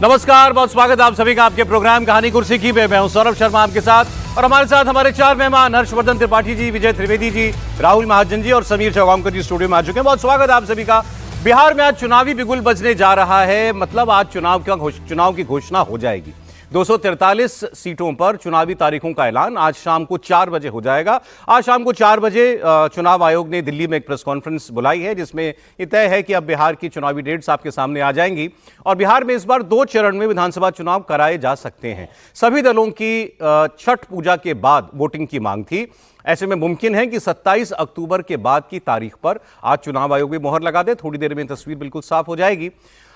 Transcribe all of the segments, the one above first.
नमस्कार, बहुत स्वागत आप सभी का आपके प्रोग्राम कहानी कुर्सी की पे। मैं हूं सौरभ शर्मा आपके साथ और हमारे साथ हमारे चार मेहमान हर्षवर्धन त्रिपाठी जी, विजय त्रिवेदी जी, राहुल महाजन जी और समीर चौगांवकर जी स्टूडियो में आ चुके हैं। बहुत स्वागत आप सभी का। बिहार में आज चुनावी बिगुल बजने जा रहा है, मतलब आज चुनाव की घोषणा हो जाएगी। 243 सीटों पर चुनावी तारीखों का ऐलान आज शाम को 4 बजे हो जाएगा। आज शाम को 4 बजे चुनाव आयोग ने दिल्ली में एक प्रेस कॉन्फ्रेंस बुलाई है, जिसमें यह तय है कि अब बिहार की चुनावी डेट्स आपके सामने आ जाएंगी और बिहार में इस बार 2 चरण में विधानसभा चुनाव कराए जा सकते हैं। सभी दलों की छठ पूजा के बाद वोटिंग की मांग थी। ऐसे में मुमकिन है कि 27 अक्टूबर के बाद की तारीख पर आज चुनाव आयोग भी मोहर लगा दे। थोड़ी देर में तस्वीर बिल्कुल साफ हो जाएगी।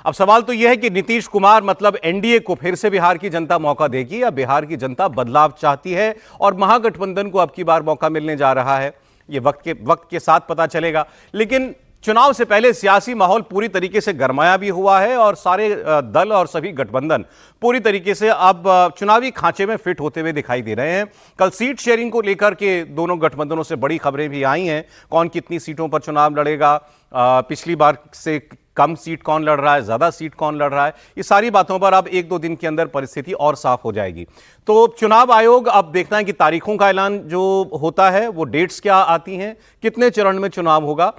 अब सवाल तो यह है कि नीतीश कुमार मतलब एनडीए को फिर से बिहार की जनता मौका देगी या बिहार की जनता बदलाव चाहती है और महागठबंधन को अब की बार मौका मिलने जा रहा है। यह वक्त के साथ पता चलेगा। लेकिन चुनाव से पहले सियासी माहौल पूरी तरीके से गरमाया भी हुआ है और सारे दल और सभी गठबंधन पूरी तरीके से अब चुनावी खांचे में फिट होते हुए दिखाई दे रहे हैं। कल सीट शेयरिंग को लेकर के दोनों गठबंधनों से बड़ी खबरें भी आई हैं। कौन कितनी सीटों पर चुनाव लड़ेगा, पिछली बार से कम सीट कौन लड़ रहा है, ज्यादा सीट कौन लड़ रहा है, ये सारी बातों पर अब 1-2 दिन के अंदर परिस्थिति और साफ हो जाएगी। तो चुनाव आयोग अब देखना है कि तारीखों का ऐलान जो होता है वो डेट्स क्या आती हैं, कितने चरण में चुनाव होगा।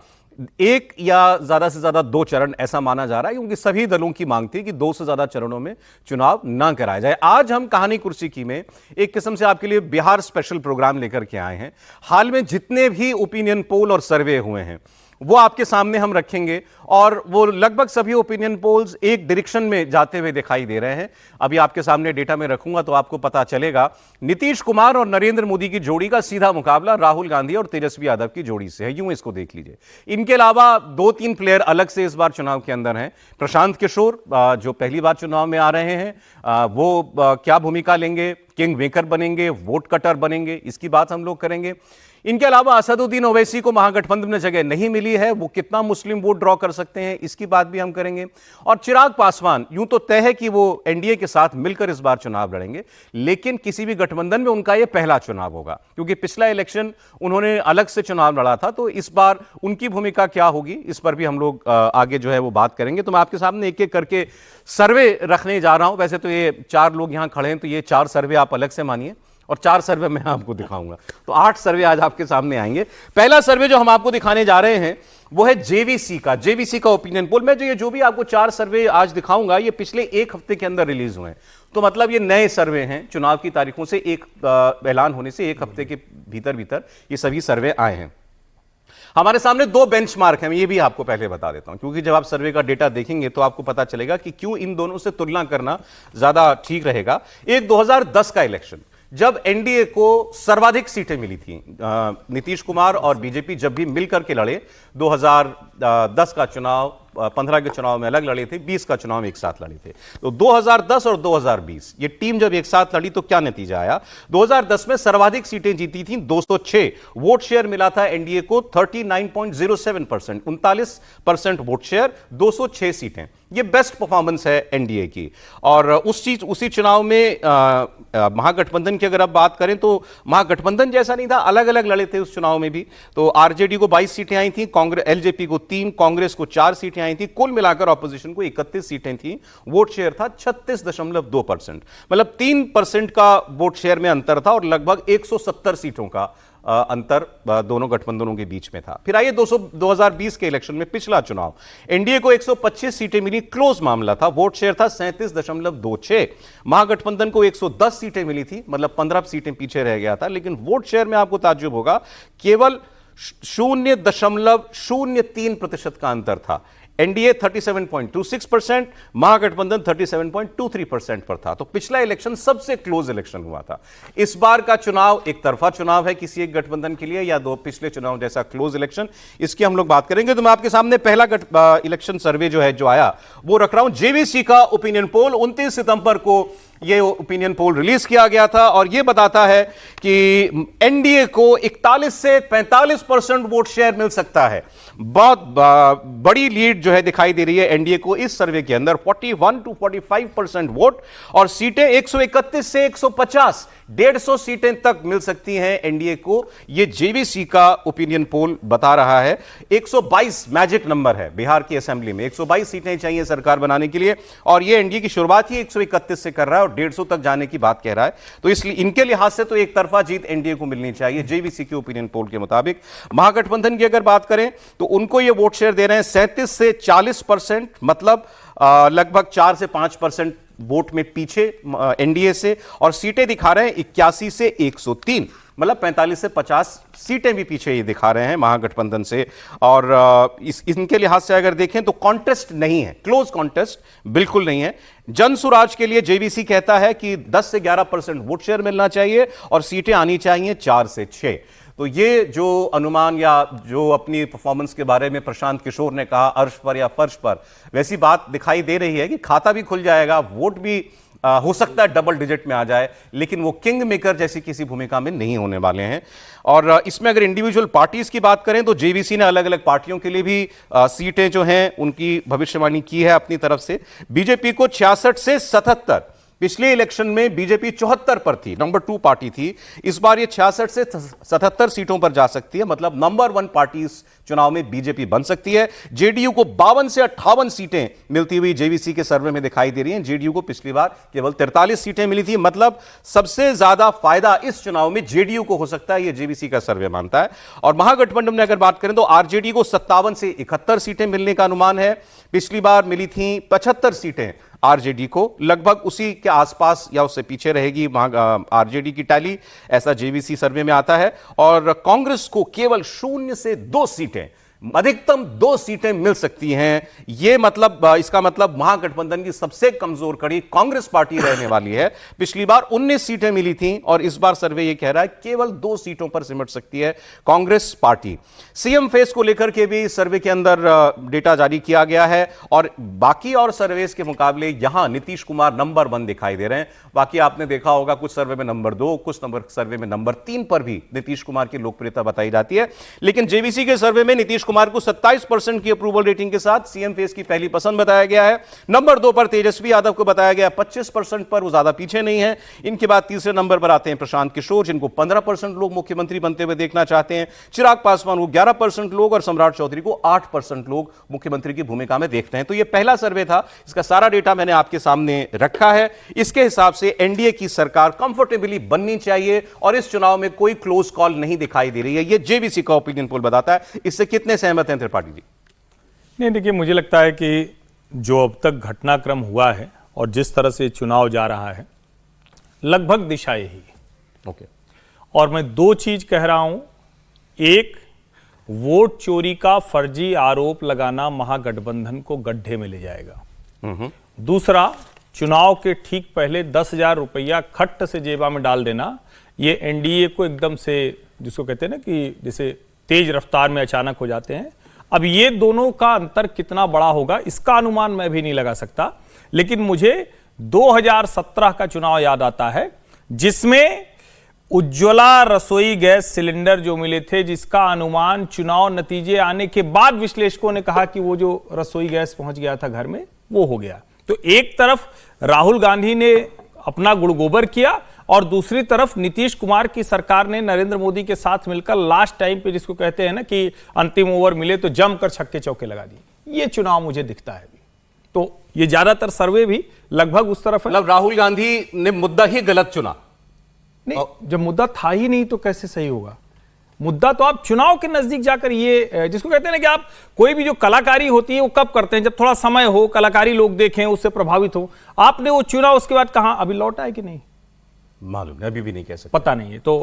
1 या ज्यादा से ज्यादा 2 चरण ऐसा माना जा रहा है, क्योंकि सभी दलों की मांग थी कि 2 से ज्यादा चरणों में चुनाव ना कराया जाए। आज हम कहानी कुर्सी की में एक किस्म से आपके लिए बिहार स्पेशल प्रोग्राम लेकर के आए हैं। हाल में जितने भी ओपिनियन पोल और सर्वे हुए हैं वो आपके सामने हम रखेंगे और वो लगभग सभी ओपिनियन पोल्स एक डायरेक्शन में जाते हुए दिखाई दे रहे हैं। अभी आपके सामने डेटा में रखूंगा तो आपको पता चलेगा। नीतीश कुमार और नरेंद्र मोदी की जोड़ी का सीधा मुकाबला राहुल गांधी और तेजस्वी यादव की जोड़ी से है। यूं इसको देख लीजिए। इनके अलावा 2-3 प्लेयर अलग से इस बार चुनाव के अंदर हैं। प्रशांत किशोर जो पहली बार चुनाव में आ रहे हैं, वो क्या भूमिका लेंगे, किंग मेकर बनेंगे, वोट कटर बनेंगे, इसकी बात हम लोग करेंगे। इनके अलावा असदुद्दीन ओवैसी को महागठबंधन में जगह नहीं मिली है, वो कितना मुस्लिम वोट ड्रॉ कर सकते हैं, इसकी बात भी हम करेंगे। और चिराग पासवान, यूं तो तय है कि वो एनडीए के साथ मिलकर इस बार चुनाव लड़ेंगे, लेकिन किसी भी गठबंधन में उनका यह पहला चुनाव होगा, क्योंकि पिछला इलेक्शन उन्होंने अलग से चुनाव लड़ा था। तो इस बार उनकी भूमिका क्या होगी, इस पर भी हम लोग आगे जो है वो बात करेंगे। तो मैं आपके सामने एक एक करके सर्वे रखने जा रहा हूं। वैसे तो ये 4 लोग यहां खड़े हैं, तो ये 4 सर्वे आप अलग से मानिए और 4 सर्वे मैं आपको दिखाऊंगा। तो 8 सर्वे आज आपके सामने आएंगे। पहला सर्वे जो हम आपको दिखाने जा रहे हैं वो है जेवीसी का ओपिनियन पोल। मैं जो भी आपको 4 सर्वे आज दिखाऊंगा ये पिछले 1 हफ्ते के अंदर रिलीज हुए हैं। तो मतलब ये नए सर्वे हैं। चुनाव की तारीखों से ऐलान होने से 1 हफ्ते के भीतर ये सभी सर्वे आए हैं। हमारे सामने 2 बेंचमार्क हैं, ये भी आपको पहले बता देता हूं, क्योंकि जब आप सर्वे का डेटा देखेंगे तो आपको पता चलेगा कि क्यों इन दोनों से तुलना करना ज्यादा ठीक रहेगा। एक 2010 का इलेक्शन, जब एनडीए को सर्वाधिक सीटें मिली थी। नीतीश कुमार और बीजेपी जब भी मिलकर के लड़े, 2010 का चुनाव 15 के चुनाव में अलग लड़े थे, 20 का चुनाव एक साथ लड़े थे। तो 2010 और 2020 ये टीम जब एक साथ लड़ी तो क्या नतीजा आया। 2010 में सर्वाधिक सीटें जीती थी 206, वोट शेयर मिला था एनडीए को 39.07%, 39% वोट शेयर, 206 सीटें। ये बेस्ट परफॉर्मेंस है एनडीए की। और उसी चुनाव में महागठबंधन की अगर आप बात करें तो महागठबंधन जैसा नहीं था, अलग अलग लड़े थे उस चुनाव में भी। तो आरजेडी को 22 सीटें आई थी, एलजेपी को 3, कांग्रेस को 4 सीटें आई थी। कुल मिलाकर ऑपोजिशन को 31 सीटें थी। वोट शेयर था 36.2%, मतलब 3% का वोट शेयर में अंतर था और लगभग 170 सीटों का अंतर दोनों गठबंधनों के बीच में था। फिर आइए 2020 के इलेक्शन में, पिछला चुनाव, एनडीए को 125 सीटें मिली, क्लोज मामला था, वोट शेयर था 37.26। महागठबंधन को 110 सीटें मिली थी, मतलब 15 सीटें पीछे रह गया था, लेकिन वोट शेयर में आपको ताज्जुब होगा केवल 0.03% का अंतर था। एनडीए 37.26%, महागठबंधन 37.23% पर था। तो पिछला इलेक्शन सबसे क्लोज इलेक्शन हुआ था। इस बार का चुनाव एक तरफा चुनाव है किसी एक गठबंधन के लिए, या 2 पिछले चुनाव जैसा क्लोज इलेक्शन, इसकी हम लोग बात करेंगे। तो मैं आपके सामने पहला इलेक्शन सर्वे जो आया वो रख रहा हूं। जेवीसी का ओपिनियन पोल 29 सितंबर को ये ओपिनियन पोल रिलीज किया गया था और ये बताता है कि एनडीए को 41 से 45% वोट शेयर मिल सकता है। बहुत बड़ी लीड जो है दिखाई दे रही है एनडीए को इस सर्वे के अंदर, 41 to 45% वोट, और सीटें 131 से 150, 150 सीटें तक मिल सकती हैं एनडीए को। यह जेवीसी का ओपिनियन पोल बता रहा है। 122 मैजिक नंबर है बिहार की असेंबली में, 122 सीटें चाहिए सरकार बनाने के लिए, और यह एनडीए की शुरुआत ही 131 से कर रहा है और 150 तक जाने की बात कह रहा है। तो इसलिए इनके लिहाज से तो एक तरफा जीत एनडीए को मिलनी चाहिए जेवीसी के ओपिनियन पोल के मुताबिक। महागठबंधन की अगर बात करें तो उनको यह वोट शेयर दे रहे हैं 37 से 40%, मतलब लगभग 4 से 5% वोट में पीछे एनडीए से, और सीटें दिखा रहे हैं 81 से 103, मतलब 45 से 50 सीटें भी पीछे ये दिखा रहे हैं महागठबंधन से। और इनके लिहाज से अगर देखें तो कॉन्टेस्ट नहीं है, क्लोज कॉन्टेस्ट बिल्कुल नहीं है। जनसुराज के लिए जेवीसी कहता है कि 10 से 11% वोट शेयर मिलना चाहिए और सीटें आनी चाहिए 4 से 6। तो ये जो अनुमान या जो अपनी परफॉर्मेंस के बारे में प्रशांत किशोर ने कहा अर्श पर या फर्श पर, वैसी बात दिखाई दे रही है कि खाता भी खुल जाएगा, वोट भी हो सकता है डबल डिजिट में आ जाए, लेकिन वो किंग मेकर जैसी किसी भूमिका में नहीं होने वाले हैं। और इसमें अगर इंडिविजुअल पार्टीज की बात करें तो जेवीसी ने अलग अलग पार्टियों के लिए भी सीटें जो हैं उनकी भविष्यवाणी की है अपनी तरफ से। बीजेपी को 66 से 77, पिछले इलेक्शन में बीजेपी 74 पर थी, नंबर 2 पार्टी थी, इस बार ये 66 से 77 सीटों पर जा सकती है, मतलब नंबर 1 पार्टी इस चुनाव में बीजेपी बन सकती है। जेडीयू को 52 से 58 सीटें मिलती हुई जेवीसी के सर्वे में दिखाई दे रही हैं। जेडीयू को पिछली बार केवल 43 सीटें मिली थी, मतलब सबसे ज्यादा फायदा इस चुनाव में जेडीयू को हो सकता है, यह जेवीसी का सर्वे मानता है। और महागठबंधन में अगर बात करें तो आरजेडी को 57 से 71 सीटें मिलने का अनुमान है। पिछली बार मिली थी 75 सीटें आरजेडी को, लगभग उसी के आसपास या उससे पीछे रहेगी आरजेडी की टैली, ऐसा जेवीसी सर्वे में आता है। और कांग्रेस को केवल 0 से 2 सीटें, अधिकतम 2 सीटें मिल सकती हैं। यह मतलब, इसका मतलब महागठबंधन की सबसे कमजोर कड़ी कांग्रेस पार्टी रहने वाली है। पिछली बार 19 सीटें मिली थीं और इस बार सर्वे यह कह रहा है केवल 2 सीटों पर सिमट सकती है कांग्रेस पार्टी। सीएम फेस को लेकर के भी सर्वे के अंदर डेटा जारी किया गया है और बाकी और सर्वेस के मुकाबले यहां नीतीश कुमार नंबर 1 दिखाई दे रहे हैं। बाकी आपने देखा होगा कुछ सर्वे में नंबर 2, कुछ सर्वे में नंबर 3 पर भी नीतीश कुमार की लोकप्रियता बताई जाती है। लेकिन जेवीसी के सर्वे में नीतीश कुमार को 27% की अप्रूवल रेटिंग के साथ सीएम फेस की पहली पसंद बताया गया है। नंबर 2 पर तेजस्वी यादव को बताया गया 25% पर, वो ज्यादा पीछे नहीं है। इनके बाद तीसरे नंबर पर आते हैं प्रशांत किशोर, जिनको 15% लोग मुख्यमंत्री बनते हुए देखना चाहते हैं। चिराग पासवान को 11% लोग और सम्राट चौधरी को 8% लोग मुख्यमंत्री की भूमिका में देखते हैं। तो यह पहला सर्वे था, इसका सारा डेटा मैंने आपके सामने रखा है। इसके हिसाब से एनडीए की सरकार कंफर्टेबली बननी चाहिए और इस चुनाव में कोई क्लोज कॉल नहीं दिखाई दे रही है। यह जेवीसी का ओपिनियन पोल बताता है। इससे कितने सहमत हैं त्रिपाठी जी? नहीं, देखिए, मुझे लगता है कि जो अब तक घटनाक्रम हुआ है और जिस तरह से चुनाव जा रहा है, लगभग दिशा यही है। ओके। और मैं 2 चीज कह रहा हूं। एक, वोट चोरी का फर्जी आरोप लगाना महागठबंधन को गड्ढे में ले जाएगा। दूसरा, चुनाव के ठीक पहले 10,000 रुपया खट्ट से जेबा में डाल देना, ये एनडीए को एकदम से, जिसको कहते हैं ना कि जैसे तेज रफ्तार में अचानक हो जाते हैं। अब ये दोनों का अंतर कितना बड़ा होगा इसका अनुमान मैं भी नहीं लगा सकता, लेकिन मुझे 2017 का चुनाव याद आता है जिसमें उज्ज्वला रसोई गैस सिलेंडर जो मिले थे, जिसका अनुमान चुनाव नतीजे आने के बाद विश्लेषकों ने कहा कि वो जो रसोई गैस पहुंच गया था घर में वो हो गया। तो एक तरफ राहुल गांधी ने अपना गुड़गोबर किया और दूसरी तरफ नीतीश कुमार की सरकार ने नरेंद्र मोदी के साथ मिलकर लास्ट टाइम पे, जिसको कहते हैं ना कि अंतिम ओवर मिले तो जमकर छक्के चौके लगा दिए। ये चुनाव मुझे दिखता है। तो ये ज्यादातर सर्वे भी लगभग उस तरफ है। मतलब राहुल गांधी ने मुद्दा ही गलत चुना। नहीं, जब मुद्दा था ही नहीं तो कैसे सही होगा? मुद्दा तो आप चुनाव के नजदीक जाकर, ये जिसको कहते हैं ना कि आप कोई भी जो कलाकारी होती है वो कब करते हैं? जब थोड़ा समय हो, कलाकारी लोग देखें, उससे प्रभावित हो। आपने वो चुना, उसके बाद कहां अभी लौटा है कि नहीं मालूम नहीं, अभी भी नहीं कह सकते, पता नहीं है। तो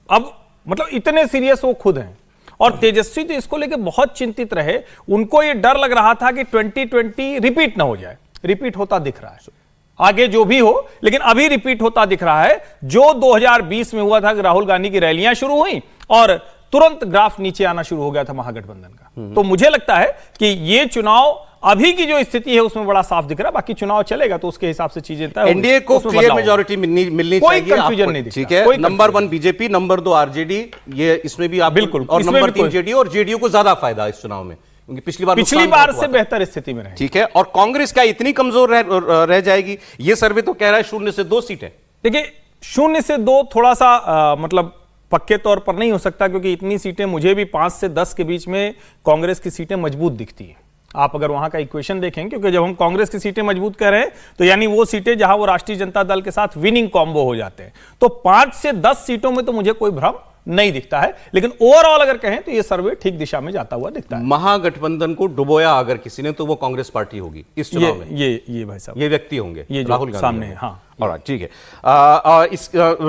अब मतलब इतने सीरियस वो खुद हैं। और तेजस्वी तो इसको लेकर बहुत चिंतित रहे। उनको ये डर लग रहा था कि 2020 रिपीट ना हो जाए। रिपीट होता दिख रहा है, आगे जो भी हो, लेकिन अभी रिपीट होता दिख रहा है। जो 2020 में हुआ था कि राहुल गांधी की रैलियां शुरू हुई और तुरंत ग्राफ नीचे आना शुरू हो गया था महागठबंधन का। तो मुझे लगता है कि ये चुनाव अभी की जो स्थिति है उसमें बड़ा साफ दिख रहा है। बाकी चुनाव चलेगा तो उसके हिसाब से चीजें तय होंगी। एनडीए को उसमें क्लियर बदलाव मेजोरिटी मिलनी कोई चाहिए, कंफ्यूजन नहीं दिखता, ठीक है। कोई number confusion 1 BJP, number 2 RJD, ये इसमें भी आप बिल्कुल, और इसमें नंबर भी 3 जेडीयू, और जेडीयू को ज्यादा फायदा इस चुनाव में क्योंकि पिछली बार से बेहतर स्थिति में रहे। ठीक है। और कांग्रेस क्या इतनी कमजोर रह जाएगी? ये सर्वे तो कह रहा है 0 से 2 सीटें। देखिए 0 से 2 थोड़ा सा मतलब पक्के तौर पर नहीं हो सकता, क्योंकि इतनी सीटें मुझे भी 5 से 10 के बीच में कांग्रेस की सीटें मजबूत दिखती हैं। आप अगर वहां का इक्वेशन देखें, क्योंकि जब हम कांग्रेस की सीटें मजबूत कर रहे हैं तो यानी वो सीटें जहां वो राष्ट्रीय जनता दल के साथ विनिंग कॉम्बो हो जाते हैं, तो 5 से 10 सीटों में तो मुझे कोई भ्रम नहीं दिखता है। लेकिन ओवरऑल अगर कहें तो ये सर्वे ठीक दिशा में जाता हुआ दिखता है। महागठबंधन को डुबोया अगर किसी ने तो वो कांग्रेस पार्टी होगी इस चुनाव में। ये भाई साहब, ये व्यक्ति होंगे, ये राहुल गांधी सामने है। हाँ, और ठीक है।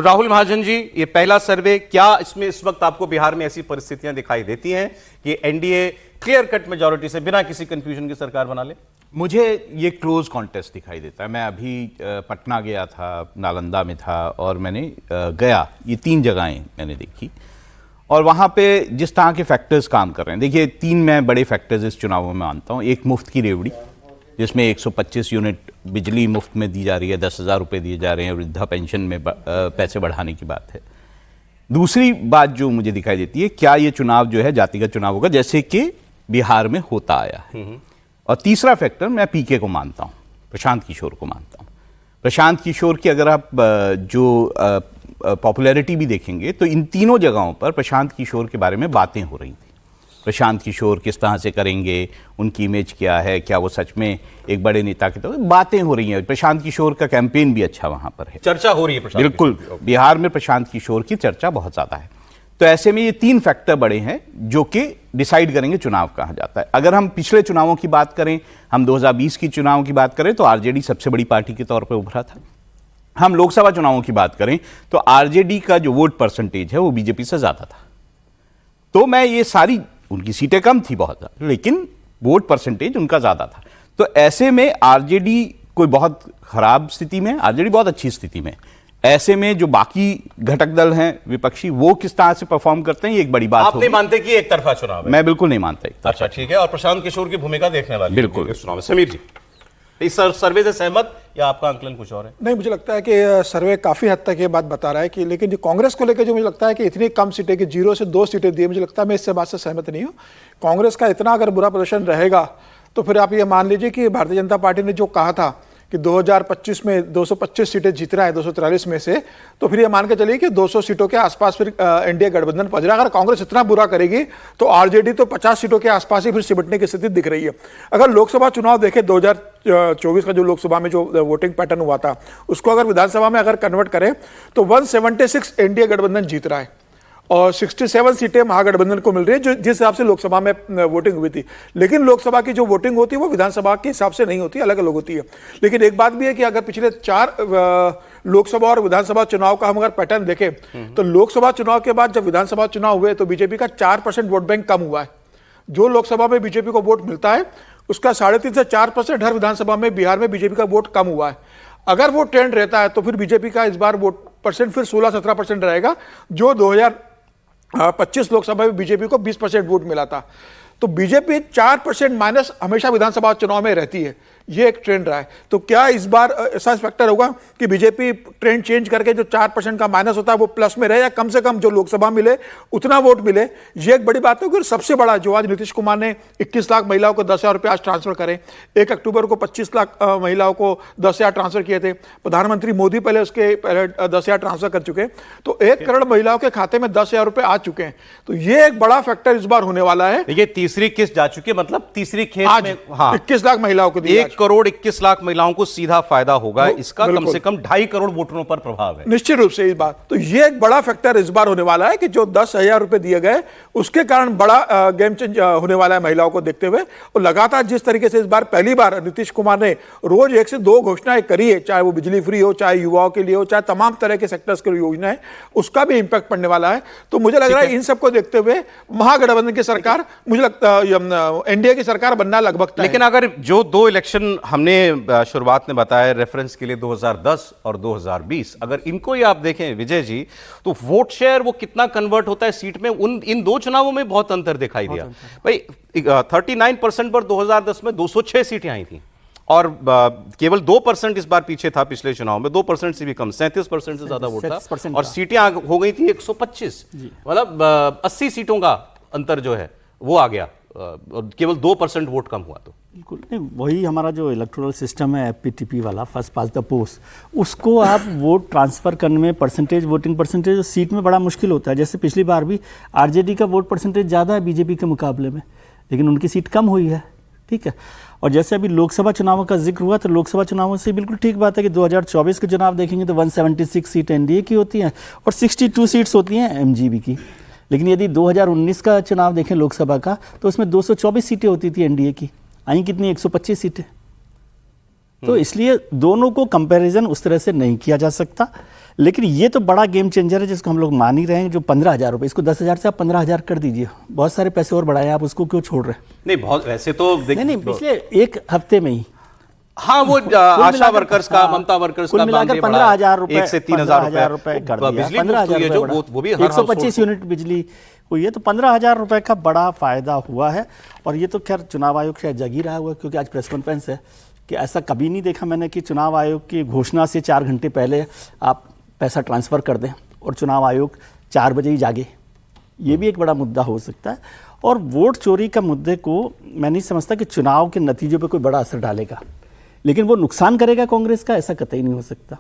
राहुल महाजन जी, ये पहला सर्वे, क्या इसमें इस वक्त आपको बिहार में ऐसी परिस्थितियां दिखाई देती हैं कि एनडीए क्लियर कट मेजॉरिटी से बिना किसी कंफ्यूजन की सरकार बना ले? मुझे ये क्लोज कॉन्टेस्ट दिखाई देता है। मैं अभी पटना गया था, नालंदा में था, और मैंने गया, ये 3 जगहें मैंने देखी, और वहाँ पे जिस तरह के फैक्टर्स काम कर रहे हैं, देखिए 3 मैं बड़े फैक्टर्स इस चुनाव में मानता हूँ। एक, मुफ्त की रेवड़ी, जिसमें 125 यूनिट बिजली मुफ्त में दी जा रही है, 10,000 रुपये दिए जा रहे हैं, वृद्धा पेंशन में पैसे बढ़ाने की बात है। दूसरी बात जो मुझे दिखाई देती है, क्या ये चुनाव जो है जातिगत चुनाव होगा, जैसे कि बिहार में होता आया है। और तीसरा फैक्टर मैं पीके को मानता हूं, प्रशांत किशोर को मानता हूं। प्रशांत किशोर की अगर आप जो पॉपुलैरिटी भी देखेंगे तो इन तीनों जगहों पर प्रशांत किशोर के बारे में बातें हो रही थी। प्रशांत किशोर किस तरह से करेंगे, उनकी इमेज क्या है, क्या वो सच में एक बड़े नेता के तौर पर, बातें हो रही हैं। प्रशांत किशोर का कैंपेन भी अच्छा वहां पर है, चर्चा हो रही है प्रशांत बिल्कुल। बिहार में प्रशांत किशोर की चर्चा बहुत ज्यादा है। तो ऐसे में ये 3 फैक्टर बड़े हैं जो कि डिसाइड करेंगे चुनाव कहाँ जाता है। अगर हम पिछले चुनावों की बात करें, हम 2020 की चुनाव की बात करें तो आरजेडी सबसे बड़ी पार्टी के तौर पर उभरा था। हम लोकसभा चुनावों की बात करें तो आरजेडी का जो वोट परसेंटेज है वो बीजेपी से ज्यादा था। तो मैं ये सारी, उनकी सीटें कम थी बहुत, लेकिन वोट परसेंटेज उनका ज्यादा था। तो ऐसे में आरजेडी कोई बहुत खराब स्थिति में, आरजेडी बहुत अच्छी स्थिति में। ऐसे में जो बाकी घटक दल हैं विपक्षी, वो किस तरह से परफॉर्म करते हैं, ये एक बड़ी बात आप होगी। नहीं मानते कि एक तरफा चुनाव है? मैं बिल्कुल नहीं मानता एक तरफा। अच्छा, ठीक है। और प्रशांत किशोर की भूमिका देखने वाली बिल्कुल इस चुनाव में। समीर जी, इस सर्वे से सहमत या आपका आंकलन कुछ और है? नहीं, मुझे लगता है कि सर्वे काफी हद तक ये बात बता रहा है कि, लेकिन जो कांग्रेस को लेकर जो मुझे लगता है कि इतनी कम सीटें कि 0 से 2 सीटें दी, मुझे लगता है मैं इससे बात से सहमत नहीं हूँ। कांग्रेस का इतना अगर बुरा प्रदर्शन रहेगा तो फिर आप ये मान लीजिए कि भारतीय जनता पार्टी ने जो कहा था कि 2025 में 225 सीटें जीतना है 243 में से, तो फिर ये मान के चलिए कि 200 सीटों के आसपास फिर एनडीए गठबंधन पहुंच रहा है। अगर कांग्रेस इतना बुरा करेगी तो आरजेडी तो 50 सीटों के आसपास ही फिर सिमटने की स्थिति दिख रही है। अगर लोकसभा चुनाव देखें 2024 का, जो लोकसभा में जो वोटिंग पैटर्न हुआ था, उसको अगर विधानसभा में अगर कन्वर्ट करें तो 176 एनडीए गठबंधन जीत रहा है और 67 सीटें महागठबंधन को मिल रही है, जो जिस हिसाब से लोकसभा में वोटिंग हुई थी। लेकिन लोकसभा की जो वोटिंग होती है वो विधानसभा के हिसाब से नहीं होती, अलग अलग होती है। लेकिन एक बात भी है कि अगर पिछले 4 लोकसभा और विधानसभा चुनाव का हम अगर पैटर्न देखें तो लोकसभा चुनाव के बाद जब विधानसभा चुनाव हुए तो बीजेपी का 4% वोट बैंक कम हुआ है। जो लोकसभा में बीजेपी को वोट मिलता है उसका 3.5 से 4% हर विधानसभा में बिहार में बीजेपी का वोट कम हुआ है। अगर वो ट्रेंड रहता है तो फिर बीजेपी का इस बार वोट परसेंट फिर 16-17% रहेगा, जो 2025 लोकसभा में बीजेपी को 20% वोट मिला था। तो बीजेपी 4% माइनस हमेशा विधानसभा चुनाव में रहती है, ये एक ट्रेंड रहा है। तो क्या इस बार ऐसा फैक्टर होगा कि बीजेपी ट्रेंड चेंज करके जो 4% का माइनस होता है वो प्लस में रहे, या कम से कम जो लोकसभा मिले उतना वोट मिले? ये एक बड़ी बात होगी। और सबसे बड़ा जो आज नीतीश कुमार ने 21 लाख महिलाओं को 10,000 रुपये आज ट्रांसफर करें, 1 अक्टूबर को 25 लाख महिलाओं को 10,000 ट्रांसफर किए थे। प्रधानमंत्री मोदी पहले 10,000 ट्रांसफर कर चुके, तो 1 करोड़ महिलाओं के खाते में 10,000 रुपये आ चुके हैं। तो ये एक बड़ा फैक्टर इस बार होने वाला है। ये तीसरी किस्त जा चुकी है, मतलब तीसरी खेत आज में। हाँ, 21 लाख महिलाओं को 1 करोड़ 21 लाख महिलाओं को सीधा फायदा होगा इसका। कम से कम 2.5 करोड़ वोटरों पर प्रभाव है निश्चित रूप से इस बार। तो ये एक बड़ा फैक्टर इस बार होने वाला है कि जो 10,000 रुपए दिए गए उसके कारण बड़ा गेम चेंज होने वाला है महिलाओं को देखते हुए। और लगातार जिस तरीके से इस बार पहली बार नीतीश कुमार ने रोज 1 से 2 घोषणाएं करी है, चाहे वो बिजली फ्री हो, चाहे युवाओं के लिए हो, चाहे तमाम तरह के सेक्टर्स की योजना है, उसका भी इंपैक्ट पड़ने वाला है। तो मुझे लग रहा है इन सबको देखते हुए महागठबंधन की सरकार मुझे एनडीए की सरकार बनना लगभग तय है। लेकिन अगर जो दो इलेक्शन हमने शुरुआत में बताया रेफरेंस के लिए 2010 और 2020, अगर इनको ही आप देखें विजय जी, तो वोट शेयर वो कितना कन्वर्ट होता है सीट में, इन दो चुनावों में बहुत अंतर दिखाई दिया भाई। 39% पर 2010 में 206 सीटें आई थी और केवल 2% इस बार पीछे था पिछले चुनाव में, 2% से भी कम, 37% से ज्यादा वोट था और सीटें हो गई थी 125, मतलब 80 सीटों का अंतर जो है वो आ गया और केवल 2% वोट कम हुआ। तो बिल्कुल नहीं, वही हमारा जो इलेक्टोरल सिस्टम है एफपीटीपी वाला, फर्स्ट पास द पोस्ट, उसको आप वोट ट्रांसफर करने में परसेंटेज, वोटिंग परसेंटेज सीट में बड़ा मुश्किल होता है। जैसे पिछली बार भी आरजेडी का वोट परसेंटेज ज़्यादा है बीजेपी के मुकाबले में, लेकिन उनकी सीट कम हुई है, ठीक है। और जैसे अभी लोकसभा चुनावों का जिक्र हुआ, तो लोकसभा चुनावों से बिल्कुल ठीक बात है कि 2024 के चुनाव देखेंगे तो 176 सीट एनडीए की होती हैं और 62 सीट्स होती हैं एमजीबी की। लेकिन यदि 2019 का चुनाव देखें लोकसभा का, तो उसमें 224 सीटें होती थी एनडीए की, आई कितनी 125 सीटें। तो इसलिए दोनों को कंपैरिजन उस तरह से नहीं किया जा सकता। लेकिन ये तो बड़ा गेम चेंजर है जिसको हम लोग मान ही रहे हैं, जो 15,000 रुपये, इसको 10,000 से आप 15,000 कर दीजिए, बहुत सारे पैसे और बढ़ाए, आप उसको क्यों छोड़ रहे हैं? नहीं, बहुत वैसे तो नहीं, पिछले एक हफ्ते में ही, हाँ, वो आशा वर्कर्स का, ममता वर्कर्स का मिलाकर 15,000 रुपए, 1 से 3,000 रुपए कर दिया, बिजली 15,000 जो वो भी 125 यूनिट बिजली हुई है, तो 15,000 रुपए का बड़ा फायदा हुआ है। और ये तो खैर चुनाव आयोग शायद जग ही रहा हुआ, क्योंकि आज प्रेस कॉन्फ्रेंस है कि ऐसा कभी नहीं देखा मैंने कि चुनाव आयोग की घोषणा से 4 घंटे पहले आप पैसा ट्रांसफ़र कर दें और चुनाव आयोग 4 बजे ही जागे। ये भी एक बड़ा मुद्दा हो सकता है। और वोट चोरी का मुद्दे को मैं नहीं समझता कि चुनाव के नतीजों पर कोई बड़ा असर डालेगा, लेकिन वो नुकसान करेगा कांग्रेस का, ऐसा कतई नहीं हो सकता।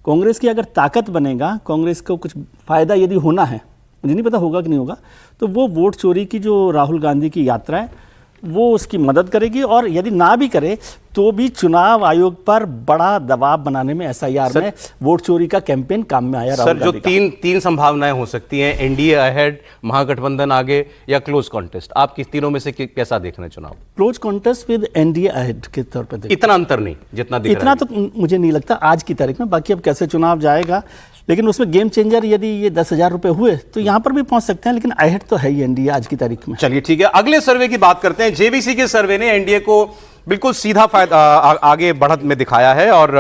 कांग्रेस की अगर ताकत बनेगा, कांग्रेस को कुछ फ़ायदा यदि होना है, मुझे नहीं पता होगा कि नहीं होगा, तो वो वोट चोरी की जो राहुल गांधी की यात्रा है वो उसकी मदद करेगी। और यदि ना भी करे तो भी चुनाव आयोग पर बड़ा दबाव बनाने में एसआईआर में वोट चोरी का कैंपेन काम में आया। सर, जो तीन संभावनाएं हो सकती हैं, एनडीए अहेड, महागठबंधन आगे या क्लोज कॉन्टेस्ट, आप किस तीनों में से कैसा देख रहे हैं चुनाव? Close contest with NDA ahead के तौर पर इतना अंतर नहीं जितना दिख इतना तो मुझे नहीं लगता आज की तारीख में। बाकी अब कैसे चुनाव जाएगा, लेकिन उसमें गेम चेंजर यदि ये 10,000 रुपए हुए तो यहाँ पर भी पहुंच सकते हैं, लेकिन अहेड तो है ही एनडीए आज की तारीख में। चलिए ठीक है, अगले सर्वे की बात करते हैं। जेवीसी के सर्वे ने एनडीए को बिल्कुल सीधा फायदा आगे बढ़त में दिखाया है और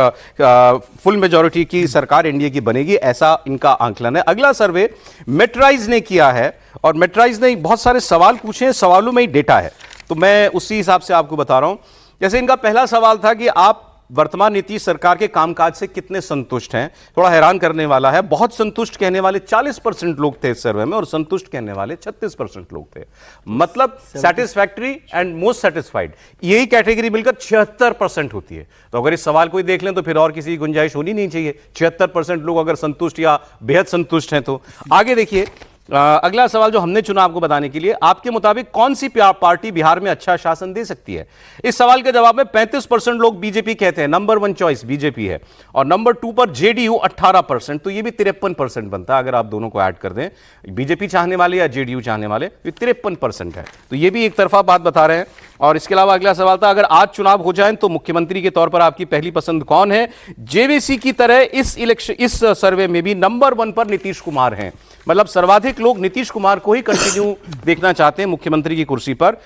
फुल मेजॉरिटी की सरकार एनडीए की बनेगी, ऐसा इनका आंकलन है। अगला सर्वे मेट्राइज ने किया है और मेट्राइज ने बहुत सारे सवाल पूछे हैं, सवालों में ही डेटा है, तो मैं उसी हिसाब से आपको बता रहा हूं। जैसे इनका पहला सवाल था कि आप वर्तमान नीतीश सरकार के कामकाज से कितने संतुष्ट हैं। थोड़ा हैरान करने वाला है, बहुत संतुष्ट कहने वाले 40% लोग थे इस सर्वे में और संतुष्ट कहने वाले 36% लोग थे। मतलब सेटिस्फैक्टरी एंड मोस्ट सेटिस्फाइड, यही कैटेगरी मिलकर 76% होती है। तो अगर इस सवाल को ही देख लें तो फिर और किसी की गुंजाइश होनी नहीं चाहिए। 76% लोग अगर संतुष्ट या बेहद संतुष्ट हैं तो आगे देखिए। अगला सवाल जो हमने चुना आपको बताने के लिए, आपके मुताबिक कौन सी पार्टी बिहार में अच्छा शासन दे सकती है? इस सवाल के जवाब में 35% लोग बीजेपी कहते हैं, नंबर 1 चॉइस बीजेपी है, और नंबर 2 पर जेडीयू 18%, तो ये भी 53% बनता है अगर आप दोनों को ऐड कर दें, बीजेपी चाहने वाले या जेडीयू चाहने वाले, ये 53% है। तो ये भी एक तरफा बात बता रहे हैं। और इसके अलावा अगला सवाल था, अगर आज चुनाव हो जाए तो मुख्यमंत्री के तौर पर आपकी पहली पसंद कौन है? जेवीसी की तरह इस सर्वे में भी नंबर 1 पर नीतीश कुमार हैं, मतलब सर्वाधिक लोग नीतीश कुमार को ही कंटिन्यू देखना चाहते हैं मुख्यमंत्री की कुर्सी पर।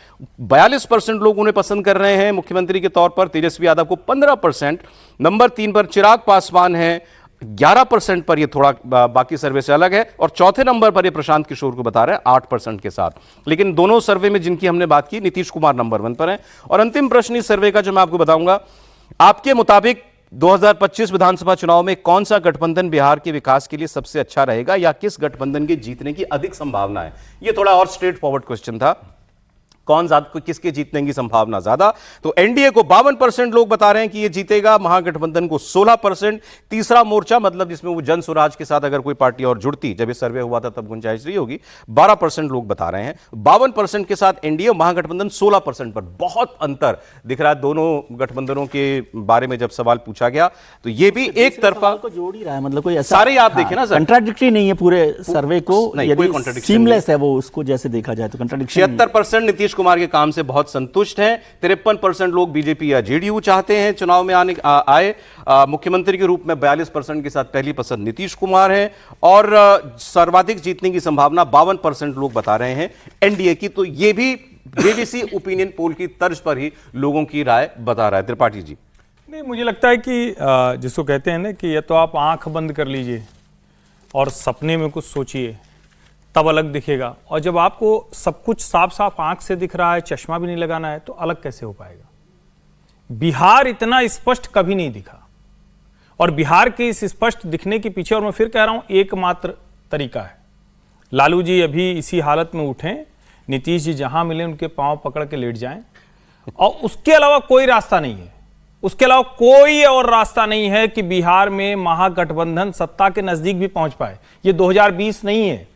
42% लोग उन्हें पसंद कर रहे हैं मुख्यमंत्री के तौर पर, तेजस्वी यादव को 15%, नंबर 3 पर चिराग पासवान है 11% पर, ये थोड़ा बाकी सर्वे से अलग है, और चौथे नंबर पर ये प्रशांत किशोर को बता रहे हैं 8% के साथ। लेकिन दोनों सर्वे में जिनकी हमने बात की, नीतीश कुमार नंबर 1 पर है। और अंतिम प्रश्न इस सर्वे का जो मैं आपको बताऊंगा, आपके मुताबिक 2025 विधानसभा चुनाव में कौन सा गठबंधन बिहार के विकास के लिए सबसे अच्छा रहेगा, या किस गठबंधन के जीतने की अधिक संभावना है? ये थोड़ा और स्ट्रेट फॉरवर्ड क्वेश्चन था, कौन ज्यादा, किसके जीतने की संभावना ज्यादा? तो एनडीए को 52% लोग बता रहे हैं कि ये जीतेगा, महागठबंधन को 16%, तीसरा मोर्चा मतलब जिसमें वो जन स्वराज के साथ अगर कोई पार्टी और जुड़ती, जब ये सर्वे हुआ था तब गुंजाइश रही होगी, 12% लोग बता रहे हैं। 52% के साथ एनडीए, महागठबंधन 16% पर। बहुत अंतर दिख रहा है दोनों गठबंधनों के बारे में जब सवाल पूछा गया, तो ये भी एक तरफा को जोड़ ही रहा है, मतलब कोई ऐसा सारे आप देखें ना सर, कंट्राडिक्टरी नहीं है पूरे सर्वे को, नहीं, कोई contradiction सीमलेस है वो, उसको जैसे देखा जाए तो कंट्राडिक्शन। 76% नीतीश कुमार के काम से बहुत संतुष्ट हैं, 53% लोग बीजेपी या जेडीयू चाहते हैं चुनाव में आए मुख्यमंत्री के रूप में, 42% के साथ पहली पसंद नीतीश कुमार है, और सर्वाधिक जीतने की संभावना 52% लोग बता रहे हैं एनडीए की। तो ये भी जेवीसी ओपिनियन पोल की तर्ज पर ही लोगों की राय बता रहा है। त्रिपाठी जी, नहीं, मुझे लगता है कि जिसको कहते हैं ना कि या तो आप आंख बंद कर लीजिए और सपने में कुछ सोचिए, तब अलग दिखेगा, और जब आपको सब कुछ साफ साफ आंख से दिख रहा है, चश्मा भी नहीं लगाना है, तो अलग कैसे हो पाएगा। बिहार इतना स्पष्ट कभी नहीं दिखा, और बिहार के इस स्पष्ट दिखने के पीछे, और मैं फिर कह रहा हूं, एकमात्र तरीका है, लालू जी अभी इसी हालत में उठें, नीतीश जी जहां मिले उनके पांव पकड़ के लेट जाएं, और उसके अलावा कोई रास्ता नहीं है। उसके अलावा कोई और रास्ता नहीं है कि बिहार में महागठबंधन सत्ता के नजदीक भी पहुंच पाए। ये 2020 नहीं है।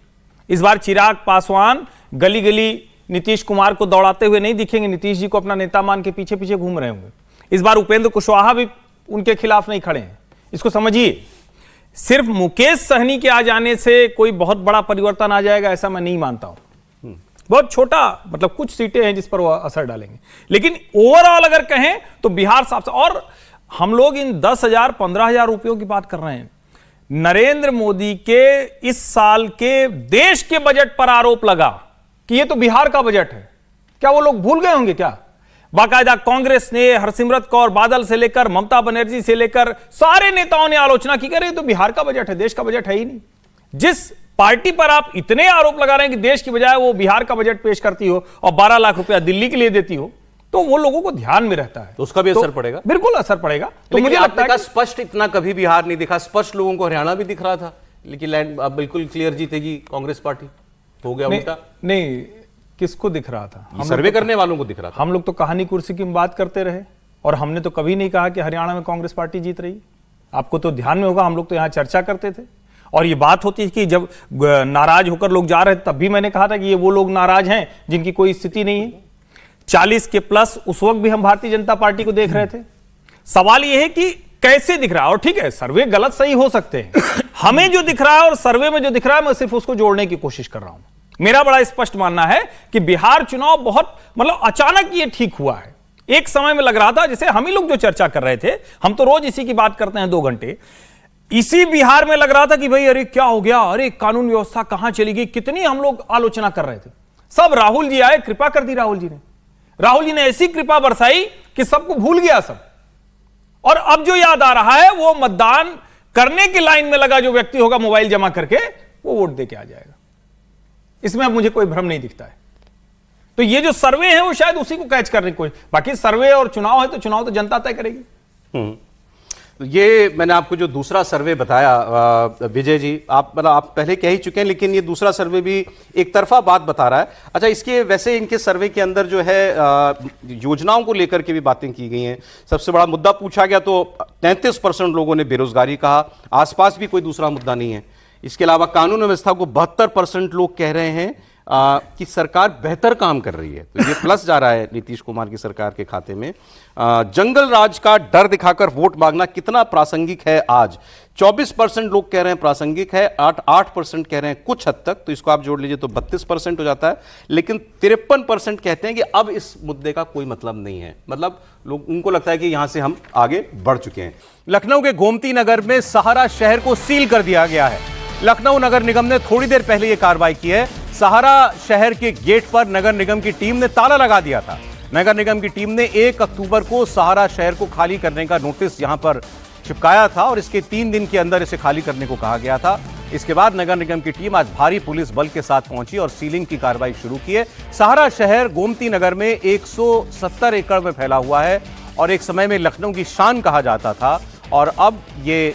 इस बार चिराग पासवान गली गली नीतीश कुमार को दौड़ाते हुए नहीं दिखेंगे, नीतीश जी को अपना नेता मान के पीछे पीछे घूम रहे होंगे। इस बार उपेंद्र कुशवाहा भी उनके खिलाफ नहीं खड़े हैं, इसको समझिए। सिर्फ मुकेश सहनी के आ जाने से कोई बहुत बड़ा परिवर्तन आ जाएगा, ऐसा मैं नहीं मानता हूं। बहुत छोटा, मतलब कुछ सीटें हैं जिस पर वो असर डालेंगे, लेकिन ओवरऑल अगर कहें तो बिहार साफ। और हम लोग इन 10,000 15,000 रुपयों की बात कर रहे हैं। नरेंद्र मोदी के इस साल के देश के बजट पर आरोप लगा कि ये तो बिहार का बजट है। क्या वो लोग भूल गए होंगे क्या? बाकायदा कांग्रेस ने, हरसिमरत कौर बादल से लेकर ममता बनर्जी से लेकर सारे नेताओं ने आलोचना की, अरे ये तो बिहार का बजट है, देश का बजट है ही नहीं। जिस पार्टी पर आप इतने आरोप लगा रहे हैं कि देश की बजाय वो बिहार का बजट पेश करती हो और 12 लाख रुपया दिल्ली के लिए देती हो, तो वो लोगों को ध्यान में रहता है, तो उसका भी असर पड़ेगा। बिल्कुल असर पड़ेगा। तो मुझे लगता है कि स्पष्ट इतना कभी बिहार नहीं दिखा, स्पष्ट लोगों को हरियाणा भी दिख रहा था, लेकिन लैंड अब बिल्कुल क्लियर जीतेगी कांग्रेस पार्टी, हो गया उल्टा। नहीं, किसको दिख रहा था? हम सर्वे करने वालों को दिख रहा था। हम लोग तो कहानी कुर्सी की बात करते रहे, और हमने तो कभी नहीं कहा कि हरियाणा में कांग्रेस पार्टी जीत रही। आपको तो ध्यान में होगा, हम लोग तो यहां चर्चा करते थे, और ये बात होती थी कि जब नाराज होकर लोग जा रहे थे, तब भी मैंने कहा था कि ये वो लोग नाराज हैं जिनकी कोई स्थिति नहीं है। 40 के प्लस उस वक्त भी हम भारतीय जनता पार्टी को देख रहे थे। सवाल यह है कि कैसे दिख रहा है, और ठीक है, सर्वे गलत सही हो सकते हैं, हमें जो दिख रहा है और सर्वे में जो दिख रहा है, मैं सिर्फ उसको जोड़ने की कोशिश कर रहा हूं। मेरा बड़ा स्पष्ट मानना है कि बिहार चुनाव बहुत, मतलब अचानक ये ठीक हुआ है। एक समय में लग रहा था, जैसे हम ही लोग जो चर्चा कर रहे थे, हम तो रोज इसी की बात करते हैं 2 घंटे, इसी बिहार में लग रहा था कि भाई अरे क्या हो गया, अरे कानून व्यवस्था कहां चली गई, कितनी हम लोग आलोचना कर रहे थे। सब राहुल जी आए, कृपा कर दी राहुल जी ने ऐसी कृपा बरसाई कि सबको भूल गया सब। और अब जो याद आ रहा है, वो मतदान करने की लाइन में लगा जो व्यक्ति होगा मोबाइल जमा करके, वो वोट दे के आ जाएगा। इसमें अब मुझे कोई भ्रम नहीं दिखता है। तो ये जो सर्वे है वो शायद उसी को कैच करने की कोशिश, बाकी सर्वे और चुनाव है तो चुनाव तो जनता तय करेगी। ये मैंने आपको जो दूसरा सर्वे बताया विजय जी, आप पहले कह ही चुके हैं, लेकिन ये दूसरा सर्वे भी एक तरफा बात बता रहा है। अच्छा, इसके वैसे इनके सर्वे के अंदर जो है योजनाओं को लेकर के भी बातें की गई हैं। सबसे बड़ा मुद्दा पूछा गया तो 33% लोगों ने बेरोजगारी कहा, आसपास भी कोई दूसरा मुद्दा नहीं है। इसके अलावा कानून व्यवस्था को 72% लोग कह रहे हैं कि सरकार बेहतर काम कर रही है, तो ये प्लस जा रहा है नीतीश कुमार की सरकार के खाते में। जंगल राज का डर दिखाकर वोट मांगना कितना प्रासंगिक है आज? 24% लोग कह रहे हैं प्रासंगिक है, 8% कह रहे हैं कुछ हद तक, तो इसको आप जोड़ लीजिए तो 32% हो जाता है। लेकिन 53% कहते हैं कि अब इस मुद्दे का कोई मतलब नहीं है, मतलब लोग, उनको लगता है कि यहां से हम आगे बढ़ चुके हैं। लखनऊ के गोमती नगर में सहारा शहर को सील कर दिया गया है। लखनऊ नगर निगम ने थोड़ी देर पहले यह कार्रवाई की है। सहारा शहर के गेट पर नगर निगम की टीम ने ताला लगा दिया था। नगर निगम की टीम ने 1 अक्टूबर को सहारा शहर को खाली करने का नोटिस यहां पर चिपकाया था और इसके 3 दिन के अंदर इसे खाली करने को कहा गया था। इसके बाद नगर निगम की टीम आज भारी पुलिस बल के साथ पहुंची और सीलिंग की कार्रवाई शुरू की है। सहारा शहर गोमती नगर में 170 एकड़ में फैला हुआ है और एक समय में लखनऊ की शान कहा जाता था, और अब ये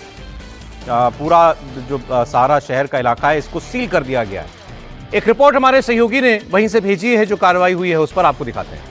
पूरा जो सहारा शहर का इलाका है इसको सील कर दिया गया है। एक रिपोर्ट हमारे सहयोगी ने वहीं से भेजी है, जो कार्रवाई हुई है उस पर आपको दिखाते हैं।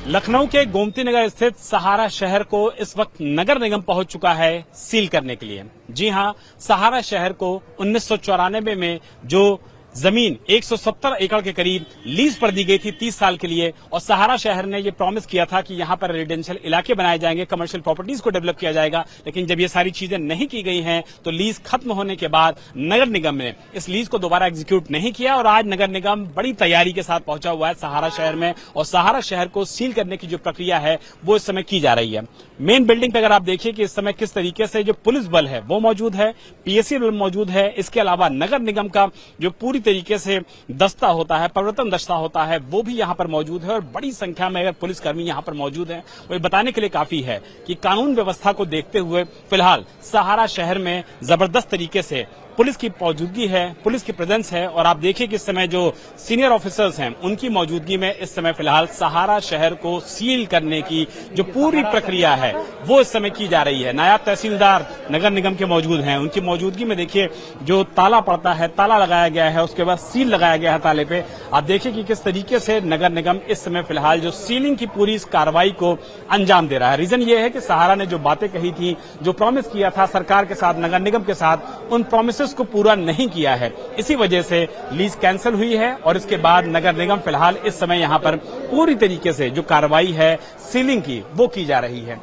लखनऊ के गोमती नगर स्थित सहारा शहर को इस वक्त नगर निगम पहुंच चुका है सील करने के लिए। जी हां, सहारा शहर को 1994 में जो जमीन 170 एकड़ के करीब लीज पर दी गई थी 30 साल के लिए, और सहारा शहर ने ये प्रॉमिस किया था कि यहां पर रेजिडेंशियल इलाके बनाए जाएंगे, कमर्शियल प्रॉपर्टीज को डेवलप किया जाएगा। लेकिन जब ये सारी चीजें नहीं की गई हैं तो लीज खत्म होने के बाद नगर निगम ने इस लीज को दोबारा एग्जीक्यूट नहीं किया, और आज नगर निगम बड़ी तैयारी के साथ पहुंचा हुआ है सहारा शहर में, और सहारा शहर को सील करने की जो प्रक्रिया है वो इस समय की जा रही है। मेन बिल्डिंग पे अगर आप देखिए कि इस समय किस तरीके से जो पुलिस बल है वो मौजूद है, पीएसी बल मौजूद है, इसके अलावा नगर निगम का जो पूरी तरीके से दस्ता होता है, प्रवर्तन दस्ता होता है, वो भी यहाँ पर मौजूद है और बड़ी संख्या में अगर पुलिसकर्मी यहाँ पर मौजूद हैं, वो बताने के लिए काफी है कि कानून व्यवस्था को देखते हुए फिलहाल सहारा शहर में जबरदस्त तरीके से पुलिस की मौजूदगी है, पुलिस की प्रेजेंस है। और आप देखिए कि इस समय जो सीनियर ऑफिसर्स हैं उनकी मौजूदगी में इस समय फिलहाल सहारा शहर को सील करने की जो पूरी प्रक्रिया है वो इस समय की जा रही है। नायब तहसीलदार नगर निगम के मौजूद हैं, उनकी मौजूदगी में देखिए जो ताला पड़ता है, ताला लगाया गया है, उसके बाद सील लगाया गया है ताले पे। आप देखिए कि किस तरीके से नगर निगम इस समय फिलहाल जो सीलिंग की पूरी इस कार्रवाई को अंजाम दे रहा है। रीजन ये है कि सहारा ने जो बातें कही थी, जो प्रॉमिस किया था सरकार के साथ, नगर निगम के साथ, उन प्रॉमिसेस को पूरा नहीं किया है। इसी वजह से लीज कैंसिल हुई है और इसके बाद नगर निगम फिलहाल इस समय यहां पर पूरी तरीके से जो कार्रवाई है सीलिंग की वो की जा रही है।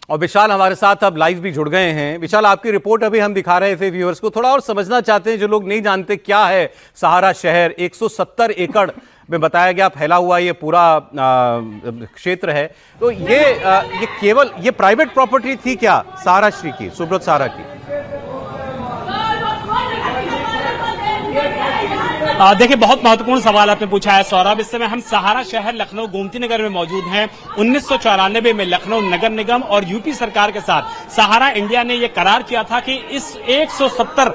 और विशाल हमारे साथ अब लाइव भी जुड़ गए हैं। विशाल, आपकी रिपोर्ट अभी हम दिखा रहे थे व्यूअर्स को, थोड़ा और समझना चाहते हैं जो लोग नहीं जानते क्या है सहारा शहर। 170 एकड़ में बताया गया फैला हुआ ये पूरा क्षेत्र है, तो ये केवल ये प्राइवेट प्रॉपर्टी थी क्या सहारा श्री की, सुब्रत सहारा की? देखिए, बहुत महत्वपूर्ण सवाल आपने पूछा है सौरभ। इस समय हम सहारा शहर लखनऊ गोमती नगर में मौजूद हैं। 1994 में लखनऊ नगर निगम और यूपी सरकार के साथ सहारा इंडिया ने यह करार किया था कि इस 170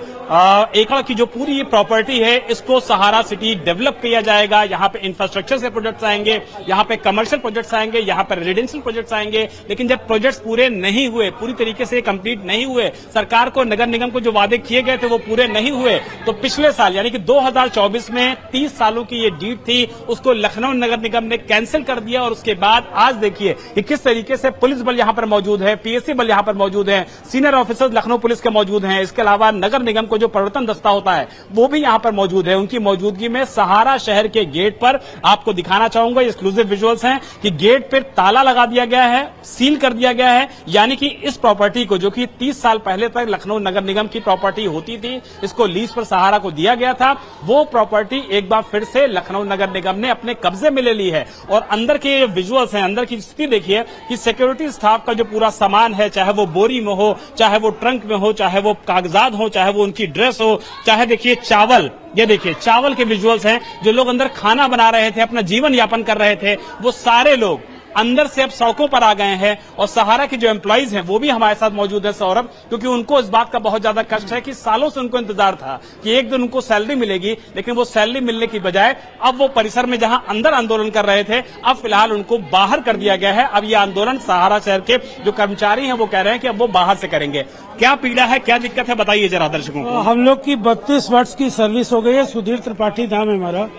एकड़ की जो पूरी ये प्रॉपर्टी है इसको सहारा सिटी डेवलप किया जाएगा। यहाँ पे इंफ्रास्ट्रक्चर से प्रोजेक्ट्स आएंगे, यहाँ पे कमर्शियल प्रोजेक्ट्स आएंगे, यहाँ पे रेजिडेंशियल प्रोजेक्ट्स आएंगे। लेकिन जब प्रोजेक्ट्स पूरे नहीं हुए, पूरी तरीके से कंप्लीट नहीं हुए, सरकार को नगर निगम को जो वादे किए गए थे वो पूरे नहीं हुए, तो पिछले साल यानी कि 2024 में 30 सालों की ये डीड थी, उसको लखनऊ नगर निगम ने कैंसिल कर दिया। और उसके बाद आज देखिए कि किस तरीके से पुलिस बल यहाँ पर मौजूद है, पीएससी बल यहाँ पर मौजूद है, सीनियर ऑफिसर्स लखनऊ पुलिस के मौजूद हैं। इसके अलावा नगर निगम को जो प्रवर्तन दस्ता होता है वो भी यहां पर मौजूद है। उनकी मौजूदगी में सहारा शहर के गेट पर आपको दिखाना चाहूंगा, एक्सक्लूसिव विजुअल्स हैं कि गेट पर ताला लगा दिया गया है, सील कर दिया गया है। यानी कि इस प्रॉपर्टी को, जो कि 30 साल पहले तक लखनऊ नगर निगम की प्रॉपर्टी होती थी, इसको लीज पर सहारा को दिया गया था, वो प्रॉपर्टी एक बार फिर से लखनऊ नगर निगम ने अपने कब्जे में ले ली है। और अंदर के विजुअल्स हैं, अंदर की स्थिति देखिए कि सिक्योरिटी स्टाफ का जो पूरा सामान है, चाहे वो बोरी में हो, चाहे वो ट्रंक में हो, चाहे वो कागजात हो, चाहे वो उनकी ड्रेस हो, चाहे देखिए चावल, ये देखिए चावल के विजुअल्स हैं। जो लोग अंदर खाना बना रहे थे, अपना जीवन यापन कर रहे थे, वो सारे लोग अंदर से अब सड़कों पर आ गए हैं। और सहारा के जो एम्प्लॉइज हैं वो भी हमारे साथ मौजूद है सौरभ, क्योंकि उनको इस बात का बहुत ज्यादा कष्ट है कि सालों से उनको इंतजार था कि एक दिन उनको सैलरी मिलेगी, लेकिन वो सैलरी मिलने की बजाय अब वो परिसर में जहां अंदर आंदोलन कर रहे थे, अब फिलहाल उनको बाहर कर दिया गया है। अब ये आंदोलन सहारा शहर के जो कर्मचारी हैं वो कह रहे हैं कि अब वो बाहर से करेंगे। क्या पीड़ा है, क्या दिक्कत है, बताइए जरा दर्शकों को। हम लोग की 32 वर्ष की सर्विस हो गई है। सुधीर त्रिपाठी नाम है हमारा।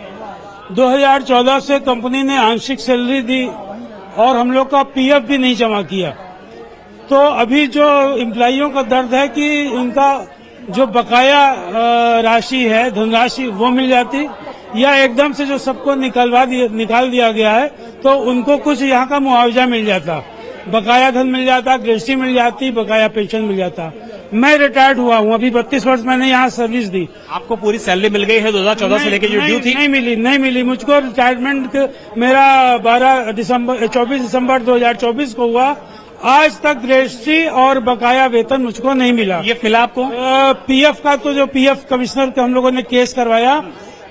2014 से कंपनी ने आंशिक सैलरी दी और हम लोग का पीएफ भी नहीं जमा किया। तो अभी जो एम्प्लॉइयों का दर्द है कि उनका जो बकाया राशि है, धनराशि, वो मिल जाती, या एकदम से जो सबको निकाल दिया गया है तो उनको कुछ यहाँ का मुआवजा मिल जाता, बकाया धन मिल जाता, ग्रेच्युटी मिल जाती, बकाया पेंशन मिल जाता। मैं रिटायर्ड हुआ हूँ, अभी 32 वर्ष मैंने यहाँ सर्विस दी। आपको पूरी सैलरी मिल गई है 2014 से लेकर जो ड्यू थी? नहीं मिली मुझको। रिटायरमेंट मेरा 24 दिसंबर 2024 को हुआ। आज तक ग्रेच्युटी और बकाया वेतन मुझको नहीं मिला। ये मिला आपको? पीएफ का तो जो पीएफ कमिश्नर के हम लोगों ने केस करवाया,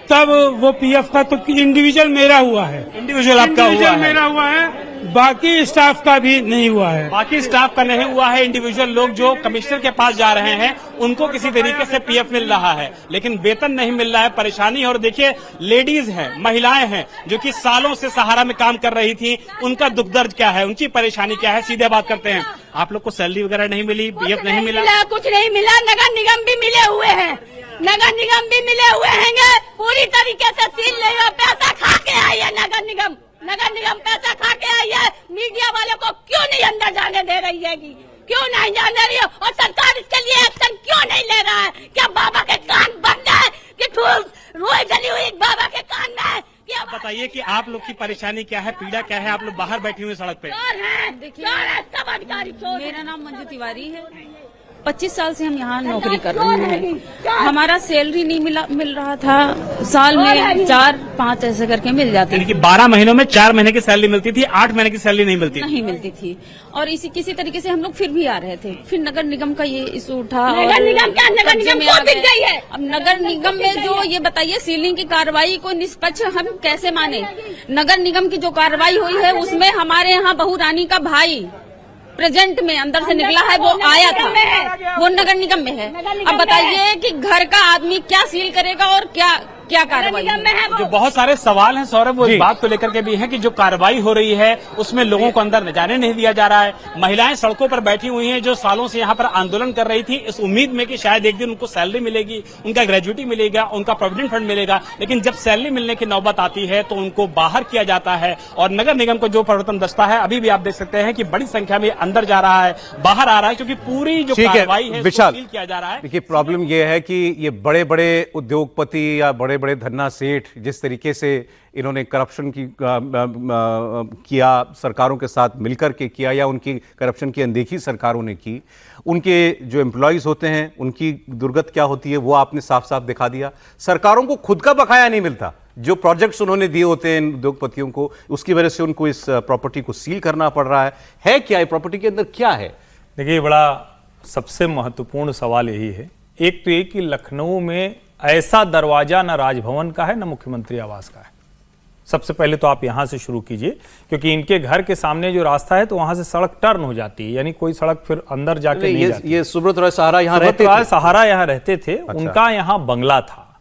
तब वो पीएफ का तो इंडिविजुअल मेरा हुआ है। इंडिविजुअल आपका हुआ है? मेरा हुआ है, बाकी स्टाफ का भी नहीं हुआ है। बाकी स्टाफ का नहीं हुआ है। इंडिविजुअल लोग जो कमिश्नर के पास जा रहे हैं उनको किसी तरीके से पीएफ मिल रहा है, लेकिन वेतन नहीं मिल रहा है। परेशानी। और देखिए लेडीज हैं, महिलाएं हैं जो कि सालों से सहारा में काम कर रही थी, उनका दुख दर्द क्या है, उनकी परेशानी क्या है, सीधे बात करते हैं। आप लोग को सैलरी वगैरह नहीं मिली, पीएफ नहीं मिला? कुछ नहीं मिला। नगर निगम भी मिले हुए हैं, नगर निगम भी मिले हुए हैं, पूरी तरीके से सील ले हुआ। पैसा खा के आई है नगर निगम, नगर निगम पैसा खा के आई है। मीडिया वालों को क्यों नहीं अंदर जाने दे रही है, क्यों नहीं जाने रही है? और सरकार इसके लिए एक्शन क्यों नहीं ले रहा है? क्या बाबा के कान बंद है कि रोई जली हुई बाबा के कान में है? बताइए कि आप लोग की परेशानी क्या है, पीड़ा क्या है? आप लोग बाहर बैठे हुए सड़क पे। चोर है, सब अधिकारी चोर। मेरा नाम मंजू तिवारी है। 25 साल से हम यहाँ नौकरी कर रहे हैं। हमारा सैलरी नहीं मिल रहा था, साल में 4-5 ऐसे करके मिल जाती यानी कि 12 महीनों में 4 महीने की सैलरी मिलती थी, 8 महीने की सैलरी नहीं मिलती थी। और किसी तरीके से हम लोग फिर भी आ रहे थे। फिर नगर निगम का ये इशू उठा। नगर निगम क्या, नगर निगम को दिख गई है। अब नगर निगम में जो ये बताइए, सीलिंग की कार्रवाई को निष्पक्ष हम कैसे माने? नगर निगम की जो कार्रवाई हुई है उसमें हमारे यहाँ बहू रानी का भाई प्रेजेंट में अंदर से निकला है, वो आया था, वो नगर निगम में है। अब बताइए कि घर का आदमी क्या सील करेगा और क्या कार्रवाई है? जो बहुत सारे सवाल हैं सौरभ, वो इस बात को लेकर के भी है कि जो कार्रवाई हो रही है उसमें लोगों को अंदर न जाने नहीं दिया जा रहा है। महिलाएं सड़कों पर बैठी हुई हैं जो सालों से यहाँ पर आंदोलन कर रही थी, इस उम्मीद में कि शायद एक दिन उनको सैलरी मिलेगी, उनका ग्रेजुटी मिलेगा, उनका प्रोविडेंट फंड मिलेगा। लेकिन जब सैलरी मिलने की नौबत आती है तो उनको बाहर किया जाता है। और नगर निगम को जो प्रवर्तन दस्ता है अभी भी आप देख सकते हैं कि बड़ी संख्या में अंदर जा रहा है, बाहर आ रहा है, क्योंकि पूरी जो कार्रवाई है विशाल, सील किया जा रहा है। देखिए प्रॉब्लम ये है कि ये बड़े बड़े उद्योगपति या बड़े बड़े धन्ना सेठ जिस तरीके से इन्होंने करप्शन की किया, सरकारों के साथ मिलकर के किया, या उनकी करप्शन की अनदेखी सरकारों ने की, उनके जो एम्प्लॉयज होते हैं उनकी दुर्गत क्या होती है वो आपने साफ साफ दिखा दिया। सरकारों को खुद का बकाया नहीं मिलता, जो प्रोजेक्ट्स उन्होंने दिए होते हैं उद्योगपतियों को, उसकी वजह से उनको इस प्रॉपर्टी को सील करना पड़ रहा है क्या? ये प्रॉपर्टी के अंदर क्या है? देखिए, बड़ा सबसे महत्वपूर्ण सवाल यही है। एक तो ये कि लखनऊ में ऐसा दरवाजा न राजभवन का है न मुख्यमंत्री आवास का है। सबसे पहले तो आप यहां से शुरू कीजिए, क्योंकि इनके घर के सामने जो रास्ता है तो वहां से सड़क टर्न हो जाती है, यानी कोई सड़क फिर अंदर जाके नहीं जाती। ये सुब्रत राय सहारा यहाँ रहते थे? सहारा यहाँ रहते थे। अच्छा। उनका यहाँ बंगला था,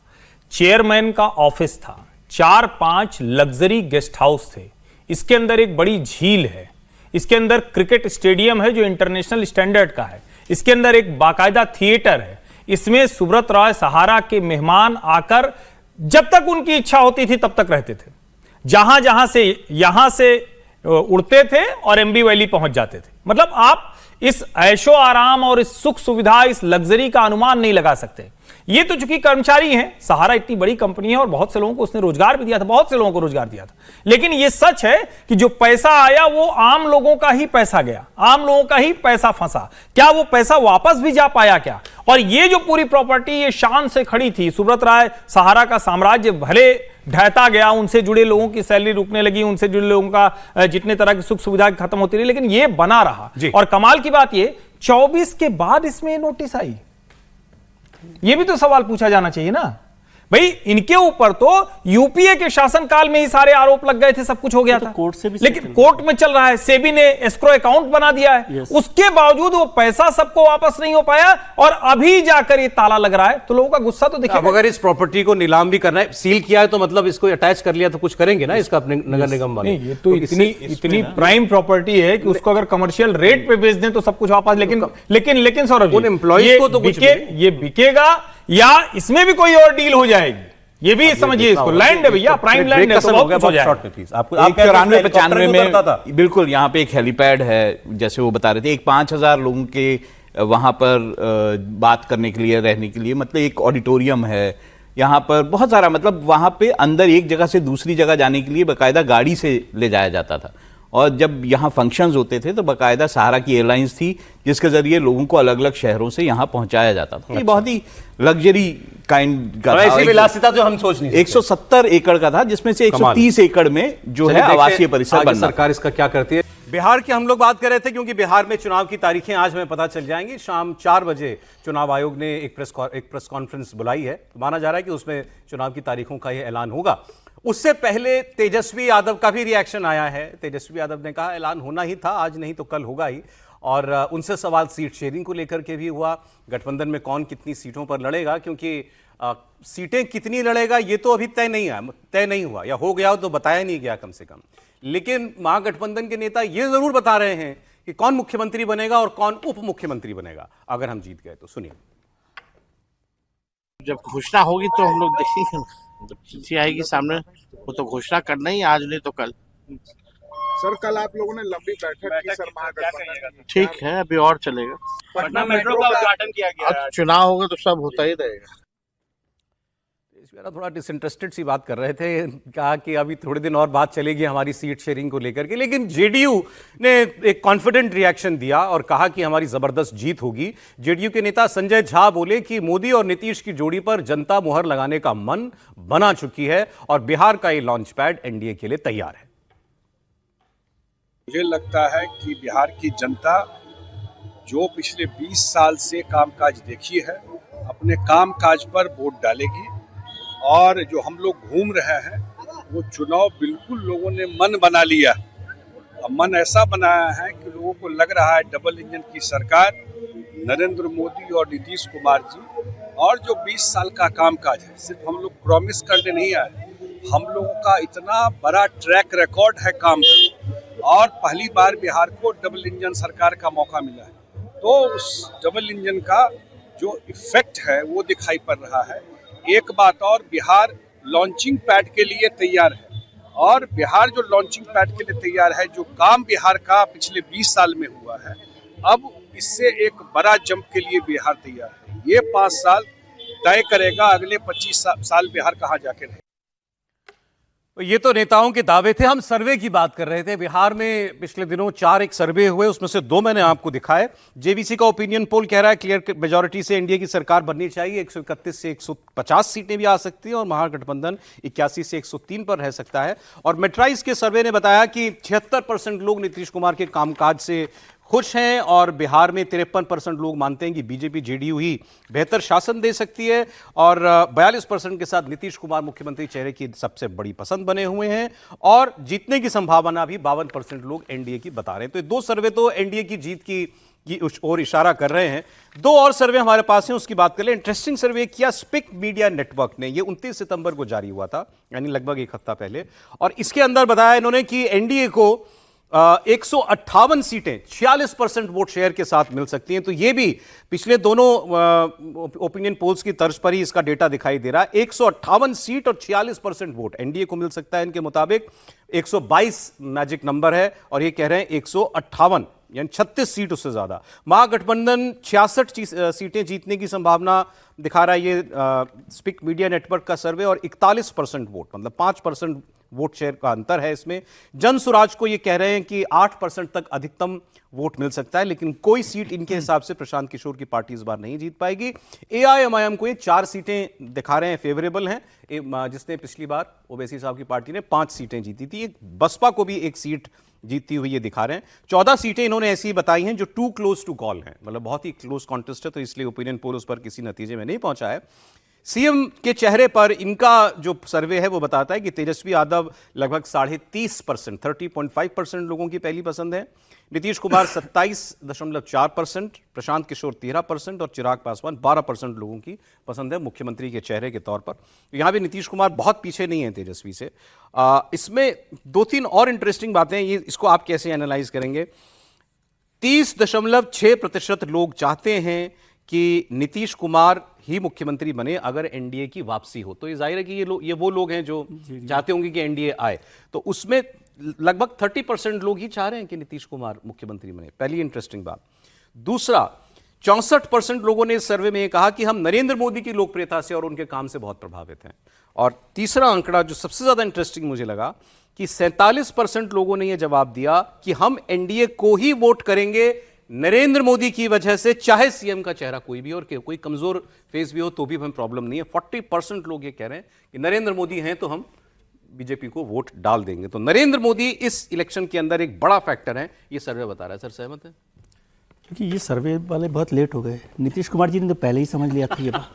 चेयरमैन का ऑफिस था, 4-5 लग्जरी गेस्ट हाउस थे, इसके अंदर एक बड़ी झील है, इसके अंदर क्रिकेट स्टेडियम है जो इंटरनेशनल स्टैंडर्ड का है, इसके अंदर एक बाकायदा थिएटर है। इसमें सुब्रत राय सहारा के मेहमान आकर जब तक उनकी इच्छा होती थी तब तक रहते थे, जहां से यहां से उड़ते थे और एमबी वैली पहुंच जाते थे। मतलब आप इस ऐशो आराम और इस सुख सुविधा, इस लग्जरी का अनुमान नहीं लगा सकते। ये तो चूंकि कर्मचारी हैं, सहारा इतनी बड़ी कंपनी है और बहुत से लोगों को उसने रोजगार भी दिया था, बहुत से लोगों को रोजगार दिया था। लेकिन ये सच है कि जो पैसा आया वो आम लोगों का ही पैसा गया, आम लोगों का ही पैसा फंसा। क्या वो पैसा वापस भी जा पाया क्या? और ये जो पूरी प्रॉपर्टी ये शान से खड़ी थी, सुब्रत राय सहारा का साम्राज्य भले ढहता गया, उनसे जुड़े लोगों की सैलरी रुकने लगी, उनसे जुड़े लोगों का जितने तरह की सुख सुविधा खत्म होती रही, लेकिन ये बना रहा। और कमाल की बात ये 24 के बाद इसमें नोटिस आई, ये भी तो सवाल पूछा जाना चाहिए ना भाई। इनके ऊपर तो यूपीए के शासनकाल में ही सारे आरोप लग गए थे, सब कुछ हो गया तो था, कोर्ट से भी लेकिन कोर्ट में चल रहा है, सेबी ने एस्क्रो अकाउंट बना दिया है, उसके बावजूद वो पैसा सबको वापस नहीं हो पाया और अभी जाकर ये ताला लग रहा है। तो लोगों का गुस्सा तो देखिए। अब अगर इस प्रॉपर्टी को नीलाम भी करना है, सील किया है तो मतलब इसको अटैच कर लिया तो कुछ करेंगे ना इसका अपने नगर निगम वाले। ये तो इतनी प्राइम प्रॉपर्टी है कि उसको अगर कमर्शियल रेट पे बेच दें तो सब कुछ वापस। लेकिन सौरभ, उन एम्प्लॉइज को तो ये बिकेगा या इसमें भी कोई और डील हो जाएगी, ये भी समझिए। इसको लैंड है भैया, प्राइम लैंड है, तो बहुत कुछ हो जाएगा। आप 94-95 में बिल्कुल यहाँ पे एक हेलीपैड है, जैसे वो बता रहे थे, एक 5000 लोगों के वहां पर बात करने के लिए, रहने के लिए, मतलब एक ऑडिटोरियम है यहाँ पर, बहुत सारा, मतलब वहां पे अंदर एक जगह से दूसरी जगह जाने के लिए बाकायदा गाड़ी से ले जाया जाता था। और जब यहाँ फंक्शंस होते थे तो बाकायदा सहारा की एयरलाइंस थी जिसके जरिए लोगों को अलग अलग शहरों से यहाँ पहुंचाया जाता था। ये बहुत ही लग्जरी काइंड का ऐसी विलासिता जो हम सोच नहीं सकते। 170 एकड़ का था, जिसमें से 130 एकड़ में जो है आवासीय परिसर बनना। सरकार इसका क्या करती है? बिहार की हम लोग बात कर रहे थे क्योंकि बिहार में चुनाव की तारीखें आज हमें पता चल जाएंगी। शाम 4 बजे चुनाव आयोग ने एक प्रेस कॉन्फ्रेंस बुलाई है, माना जा रहा है कि उसमें चुनाव की तारीखों का यह ऐलान होगा। उससे पहले तेजस्वी यादव का भी रिएक्शन आया है। तेजस्वी यादव ने कहा ऐलान होना ही था, आज नहीं तो कल होगा ही। और उनसे सवाल सीट शेयरिंग को लेकर के भी हुआ, गठबंधन में कौन कितनी सीटों पर लड़ेगा, क्योंकि सीटें कितनी लड़ेगा ये तो अभी तय नहीं हुआ, या हो गया तो बताया नहीं गया कम से कम। लेकिन महागठबंधन के नेता ये जरूर बता रहे हैं कि कौन मुख्यमंत्री बनेगा और कौन उप मुख्यमंत्री बनेगा अगर हम जीत गए तो। सुनिए। जब घोषणा होगी तो हम लोग देखेंगे, जब चिट्ठी आएगी सामने वो तो घोषणा करना ही, आज नहीं तो कल। सर कल आप लोगों ने लंबी बैठक की सर महागठबंधन, ठीक है, अभी और चलेगा। पटना मेट्रो का उद्घाटन किया गया, अब चुनाव होगा तो सब होता ही रहेगा। मेरा थोड़ा डिसइंटरेस्टेड सी बात कर रहे थे, कहा कि अभी थोड़े दिन और बात चलेगी हमारी सीट शेयरिंग को लेकर के, लेकिन जेडीयू ने एक कॉन्फिडेंट रिएक्शन दिया और कहा कि हमारी जबरदस्त जीत होगी। जेडीयू के नेता संजय झा बोले कि मोदी और नीतीश की जोड़ी पर जनता मुहर लगाने का मन बना चुकी है और बिहार का ये लॉन्च पैड एनडीए के लिए तैयार है। मुझे लगता है कि बिहार की जनता जो पिछले 20 साल से कामकाज देखी है, अपने कामकाज पर वोट डालेगी। और जो हम लोग घूम रहे हैं वो चुनाव बिल्कुल लोगों ने मन बना लिया, और मन ऐसा बनाया है कि लोगों को लग रहा है डबल इंजन की सरकार, नरेंद्र मोदी और नीतीश कुमार जी, और जो 20 साल का कामकाज है, सिर्फ हम लोग प्रॉमिस करने नहीं आए, हम लोगों का इतना बड़ा ट्रैक रिकॉर्ड है काम का, और पहली बार बिहार को डबल इंजन सरकार का मौका मिला है, तो उस डबल इंजन का जो इफेक्ट है वो दिखाई पड़ रहा है। एक बात और, बिहार लॉन्चिंग पैड के लिए तैयार है, और बिहार जो लॉन्चिंग पैड के लिए तैयार है, जो काम बिहार का पिछले 20 साल में हुआ है, अब इससे एक बड़ा जंप के लिए बिहार तैयार है। ये 5 साल तय करेगा अगले 25 साल बिहार कहाँ जाके रहे। ये तो नेताओं के दावे थे, हम सर्वे की बात कर रहे थे। बिहार में पिछले दिनों 4 एक सर्वे हुए, उसमें से 2 मैंने आपको दिखाए। जेवीसी का ओपिनियन पोल कह रहा है क्लियर मेजॉरिटी से एनडीए की सरकार बननी चाहिए, 131 से 150 सीटें भी आ सकती हैं और महागठबंधन 81 से 103 पर रह सकता है। और मेट्राइज के सर्वे ने बताया कि 76% लोग नीतीश कुमार के कामकाज से खुश हैं और बिहार में 53% लोग मानते हैं कि बीजेपी जेडीयू ही बेहतर शासन दे सकती है, और 42% के साथ नीतीश कुमार मुख्यमंत्री चेहरे की सबसे बड़ी पसंद बने हुए हैं, और जीतने की संभावना भी 52% लोग एनडीए की बता रहे हैं। तो ये 2 सर्वे तो एनडीए की जीत की ओर इशारा कर रहे हैं। 2 और सर्वे हमारे पास हैं, उसकी बात कर ले। इंटरेस्टिंग सर्वे किया स्पिक मीडिया नेटवर्क ने, ये 29 सितंबर को जारी हुआ था, यानी लगभग 1 हफ्ता पहले, और इसके अंदर बताया इन्होंने कि एनडीए को 158 सीटें 46% वोट शेयर के साथ मिल सकती हैं। तो ये भी पिछले दोनों ओपिनियन पोल्स की तर्ज पर ही इसका डेटा दिखाई दे रहा है। 158 सीट और 46% वोट एनडीए को मिल सकता है इनके मुताबिक। 122 मैजिक नंबर है और ये कह रहे हैं 158, यानी 36 सीट उससे ज्यादा। महागठबंधन 66 सीटें जीतने की संभावना दिखा रहा है ये स्पिक मीडिया नेटवर्क का सर्वे, और 41% वोट, मतलब 5% वोट शेयर का अंतर है इसमें। जन स्वराज को ये कह रहे हैं कि 8% तक अधिकतम वोट मिल सकता है, लेकिन कोई सीट इनके हिसाब से प्रशांत किशोर की पार्टी इस बार नहीं जीत पाएगी। एआईएमआईएम को ये 4 सीटें दिखा रहे हैं फेवरेबल हैं, जिसने पिछली बार ओवैसी साहब की पार्टी ने 5 सीटें जीती थी। बसपा को भी 1 सीट जीतती हुई ये दिखा रहे हैं। 14 सीटें इन्होंने ऐसी ही बताई हैं जो टू क्लोज टू कॉल हैं, मतलब बहुत ही क्लोज कॉन्टेस्ट है, तो इसलिए ओपिनियन पोल उस पर किसी नतीजे में नहीं पहुंचा है। सीएम के चेहरे पर इनका जो सर्वे है वो बताता है कि तेजस्वी यादव लगभग 30.5%, 30.5% लोगों की पहली पसंद है। नीतीश कुमार 27.4%, प्रशांत किशोर 13% और चिराग पासवान 12% लोगों की पसंद है मुख्यमंत्री के चेहरे के तौर पर। यहां भी नीतीश कुमार बहुत पीछे नहीं है तेजस्वी से। इसमें 2-3 और इंटरेस्टिंग बातें, ये इसको आप कैसे एनालाइज करेंगे। 30.6% लोग चाहते हैं कि नीतीश कुमार ही मुख्यमंत्री बने अगर एनडीए की वापसी हो। तो ये जाहिर है कि ये वो लोग हैं जो चाहते होंगे कि एनडीए आए, तो उसमें लगभग 30% लोग ही चाह रहे हैं कि नीतीश कुमार मुख्यमंत्री बने। पहली इंटरेस्टिंग बात। दूसरा, 64% लोगों ने इस सर्वे में ये कहा कि हम नरेंद्र मोदी की लोकप्रियता से और उनके काम से बहुत प्रभावित हैं। और तीसरा आंकड़ा जो सबसे ज्यादा इंटरेस्टिंग मुझे लगा कि 47% लोगों ने यह जवाब दिया कि हम एनडीए को ही वोट करेंगे नरेंद्र मोदी की वजह से, चाहे सीएम का चेहरा कोई भी और कोई कमजोर फेस भी हो तो भी हमें प्रॉब्लम नहीं है। 40% लोग ये कह रहे हैं कि नरेंद्र मोदी हैं तो हम बीजेपी को वोट डाल देंगे। तो नरेंद्र मोदी इस इलेक्शन के अंदर एक बड़ा फैक्टर है, ये सर्वे बता रहा है। सर सहमत है? क्योंकि ये सर्वे वाले बहुत लेट हो गए। नीतीश कुमार जी ने तो पहले ही समझ लिया था ये बात।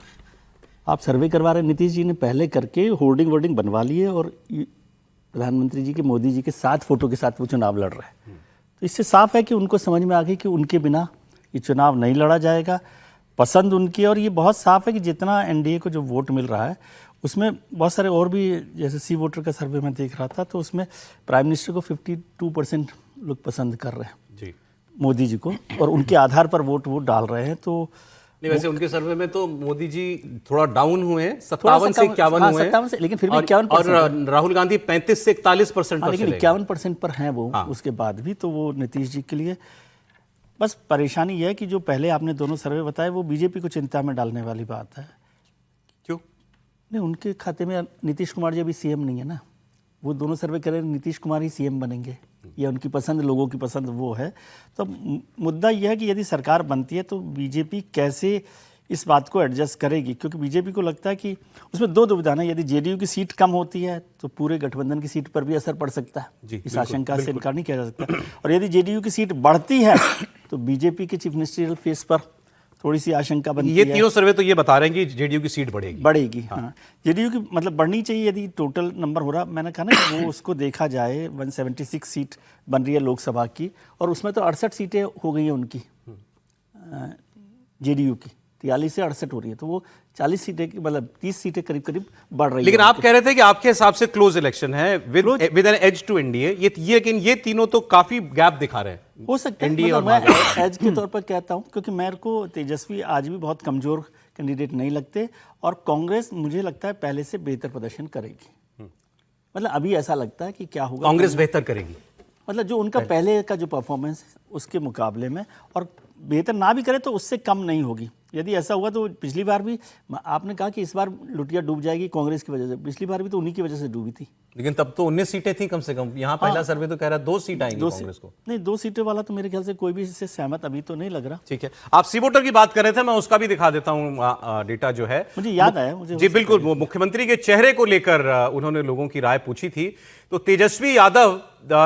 आप सर्वे करवा रहे हैं, नीतीश जी ने पहले करके होर्डिंग वोर्डिंग बनवा लिए और प्रधानमंत्री जी के, मोदी जी के साथ फोटो के साथ वो चुनाव लड़ रहे हैं। तो इससे साफ है कि उनको समझ में आ गई कि उनके बिना ये चुनाव नहीं लड़ा जाएगा, पसंद उनकी। और ये बहुत साफ है कि जितना एनडीए को जो वोट मिल रहा है उसमें बहुत सारे और भी, जैसे सी वोटर का सर्वे मैं देख रहा था, तो उसमें प्राइम मिनिस्टर को 52% लोग पसंद कर रहे हैं जी, मोदी जी को, और उनके आधार पर वोट डाल रहे हैं। तो नहीं, वैसे उनके सर्वे में तो मोदी जी थोड़ा डाउन हुए हैं, 57 से 51 हुए, 57 से, लेकिन फिर भी 51%, और राहुल गांधी 35 से 41% पर, लेकिन 51% पर हैं वो। उसके बाद भी तो वो नीतीश जी के लिए बस परेशानी यह है कि जो पहले आपने दोनों सर्वे बताए वो बीजेपी को चिंता में डालने वाली बात है। क्यों? नहीं, उनके खाते में नीतीश कुमार जी अभी सीएम नहीं है ना, वो दोनों सर्वे करें नीतीश कुमार ही सीएम बनेंगे, या उनकी पसंद, लोगों की पसंद वो है। तो मुद्दा यह है कि यदि सरकार बनती है तो बीजेपी कैसे इस बात को एडजस्ट करेगी, क्योंकि बीजेपी को लगता है कि उसमें दो दुविधा है, यदि जेडीयू की सीट कम होती है तो पूरे गठबंधन की सीट पर भी असर पड़ सकता है, इस आशंका से इनकार नहीं किया जा सकता, और यदि जेडीयू की सीट बढ़ती है तो बीजेपी के चीफ मिनिस्ट्रियल फेस पर थोड़ी सी आशंका बनती है। ये तीनों सर्वे तो ये बता रहे हैं कि जेडीयू की सीट बढ़ेगी। हाँ। जेडीयू की मतलब बढ़नी चाहिए, यदि टोटल नंबर हो रहा, मैंने कहा ना कि वो उसको देखा जाए, 176 सीट बन रही है लोकसभा की, और उसमें तो 68 सीटें हो गई हैं उनकी, जेडीयू की 43 से 68 हो रही है, तो वो 40 सीटें मतलब 30 सीटें करीब करीब बढ़ रही है। लेकिन आप कह रहे थे कि आपके हिसाब से क्लोज इलेक्शन है with an edge to NDA, लेकिन ये तीनों तो काफी गैप दिखा रहे हैं। हो सकता है, एनडीए मतलब और मैं एज के तौर पर कहता हूं, क्योंकि मेरे को तेजस्वी आज भी बहुत कमजोर कैंडिडेट नहीं लगते, और कांग्रेस मुझे लगता है पहले से बेहतर प्रदर्शन करेगी। मतलब अभी ऐसा लगता है कि क्या होगा, कांग्रेस बेहतर करेगी, मतलब जो उनका पहले का जो परफॉर्मेंस है उसके मुकाबले में, और बेहतर ना भी करे तो उससे कम नहीं होगी। यदि ऐसा हुआ तो पिछली बार भी आपने कहा कि इस बार लुटिया डूब जाएगी कांग्रेस की वजह से, पिछली बार भी तो उन्हीं की वजह से डूबी थी। लेकिन तब तो 19 सीटें थी कम से कम, यहाँ पहला सर्वे तो कह रहा है 2 सीट आएंगी कांग्रेस को। नहीं, 2 सीटें वाला तो मेरे ख्याल से कोई भी इससे सहमत अभी तो नहीं लग रहा। ठीक है, आप सी वोटर की बात कर रहे थे, मैं उसका भी दिखा देता हूँ डेटा जो है, मुझे याद आया मुझे। जी बिल्कुल, वो मुख्यमंत्री के चेहरे को लेकर उन्होंने लोगों की राय पूछी थी, तो तेजस्वी यादव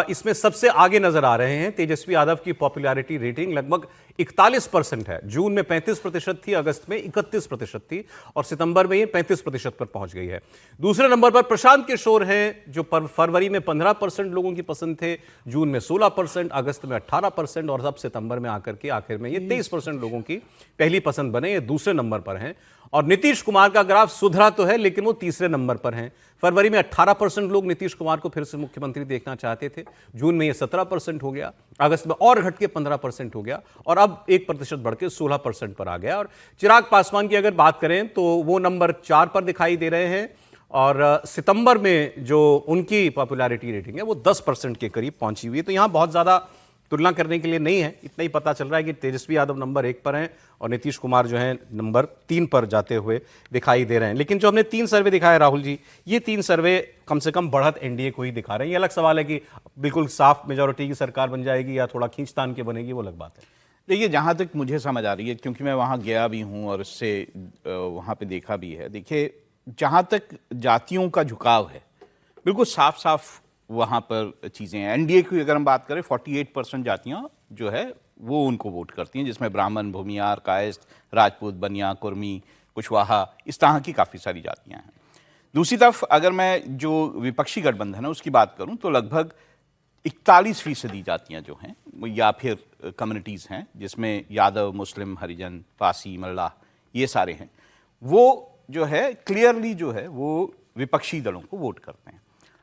इसमें सबसे आगे नजर आ रहे हैं। तेजस्वी यादव की पॉपुलैरिटी रेटिंग लगभग 41% है। जून में 35% थी, अगस्त में 31% थी, और सितंबर में ये 35% पर पहुंच गई है। दूसरे नंबर पर प्रशांत किशोर हैं, जो फरवरी में 15% लोगों की पसंद थे, जून में 16%, अगस्त में 18%, और अब सितंबर में आकर के आखिर में ये 23% लोगों की पहली पसंद बने, ये दूसरे नंबर पर हैं। और नीतीश कुमार का ग्राफ सुधरा तो है, लेकिन वो तीसरे नंबर पर हैं। फरवरी में 18% लोग नीतीश कुमार को फिर से मुख्यमंत्री देखना चाहते थे, जून में ये 17% हो गया, अगस्त में और घट के 15% हो गया, और अब 1% बढ़ के 16% पर आ गया। और चिराग पासवान की अगर बात करें तो वो नंबर 4 पर दिखाई दे रहे हैं, और सितंबर में जो उनकी पॉपुलैरिटी रेटिंग है वो 10% के करीब पहुंची हुई है। तो यहां बहुत ज्यादा तुलना करने के लिए नहीं है, इतना ही पता चल रहा है कि तेजस्वी यादव नंबर 1 पर हैं और नीतीश कुमार जो हैं नंबर 3 पर जाते हुए दिखाई दे रहे हैं। लेकिन जो हमने 3 सर्वे दिखाए राहुल जी, ये 3 सर्वे कम से कम बढ़त एनडीए को ही दिखा रहे हैं। ये अलग सवाल है कि बिल्कुल साफ मेजोरिटी की सरकार बन जाएगी या थोड़ा खींचतान के बनेगी, वो अलग बात है। देखिए, जहाँ तक मुझे समझ आ रही है, क्योंकि मैं वहाँ गया भी हूँ और उससे वहाँ पे देखा भी है, देखिए जहाँ तक जातियों का झुकाव है बिल्कुल साफ साफ वहाँ पर चीज़ें हैं। एनडीए की अगर हम बात करें, 48% जातियाँ जो है वो उनको वोट करती हैं, जिसमें ब्राह्मण, भूमियार, कायस्थ, राजपूत, बनिया, कुर्मी, कुशवाहा, इस तरह की काफ़ी सारी जातियाँ हैं। दूसरी तरफ अगर मैं जो विपक्षी गठबंधन है उसकी बात करूँ तो लगभग 41% जातियाँ जो हैं या फिर कम्युनिटीज़ हैं, जिसमें यादव, मुस्लिम, हरिजन, पासी, मल्लाह, ये सारे हैं, वो जो है क्लियरली जो है वो विपक्षी दलों को वोट करते हैं।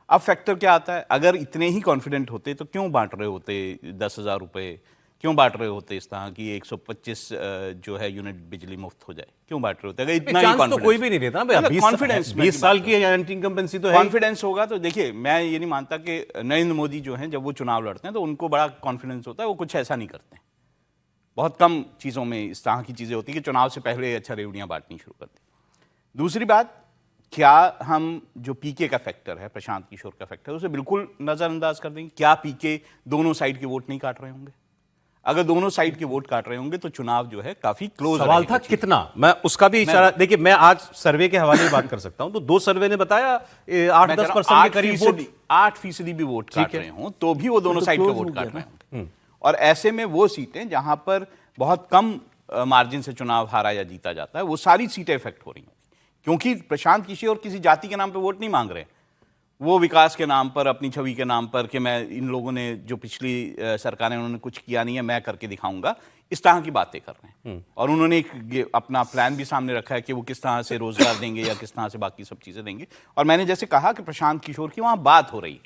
अब फैक्टर क्या आता है, अगर इतने ही कॉन्फिडेंट होते तो क्यों बांट रहे होते 10,000 रुपये, क्यों बांट रहे होते इस तरह की 125 जो है यूनिट बिजली मुफ्त हो जाए, क्यों बांट रहे होते? अगर इतना ही तो कोई भी नहीं देता ना, 20 साल की एंटी इनकम्बेंसी तो है। कॉन्फिडेंस होगा तो देखिए, मैं ये नहीं मानता कि नरेंद्र मोदी जो हैं जब वो चुनाव लड़ते हैं तो उनको बड़ा कॉन्फिडेंस होता है, वो कुछ ऐसा नहीं करते हैं। बहुत कम चीज़ों में इस तरह की चीज़ें होती है कि चुनाव से पहले अच्छा रेवड़ियाँ बांटनी शुरू करते। दूसरी बात, क्या हम जो पीके का फैक्टर है, प्रशांत किशोर का फैक्टर, उसे बिल्कुल नजरअंदाज कर देंगे? क्या पीके दोनों साइड के वोट नहीं काट रहे होंगे? अगर दोनों साइड के वोट काट रहे होंगे तो चुनाव जो है काफी क्लोज। सवाल था कितना, मैं उसका भी इशारा, देखिए मैं आज सर्वे के हवाले में बात कर सकता हूं, तो 2 सर्वे ने बताया 8-10% के करीब वोट, 8% भी वोट काट रहे हों तो भी वो दोनों साइड के वोट काट रहे होंगे। और ऐसे में वो सीटें जहां पर बहुत कम मार्जिन से चुनाव हारा या जीता जाता है, वो सारी सीटें इफेक्ट हो रही हैं, क्योंकि प्रशांत किशोर किसी जाति के नाम पे वोट नहीं मांग रहे, वो विकास के नाम पर, अपनी छवि के नाम पर कि मैं, इन लोगों ने जो पिछली सरकारें उन्होंने कुछ किया नहीं है, मैं करके दिखाऊंगा, इस तरह की बातें कर रहे हैं। और उन्होंने एक अपना प्लान भी सामने रखा है कि वो किस तरह से रोजगार देंगे या किस तरह से बाकी सब चीजें देंगे। और मैंने जैसे कहा कि प्रशांत किशोर की वहां बात हो रही है,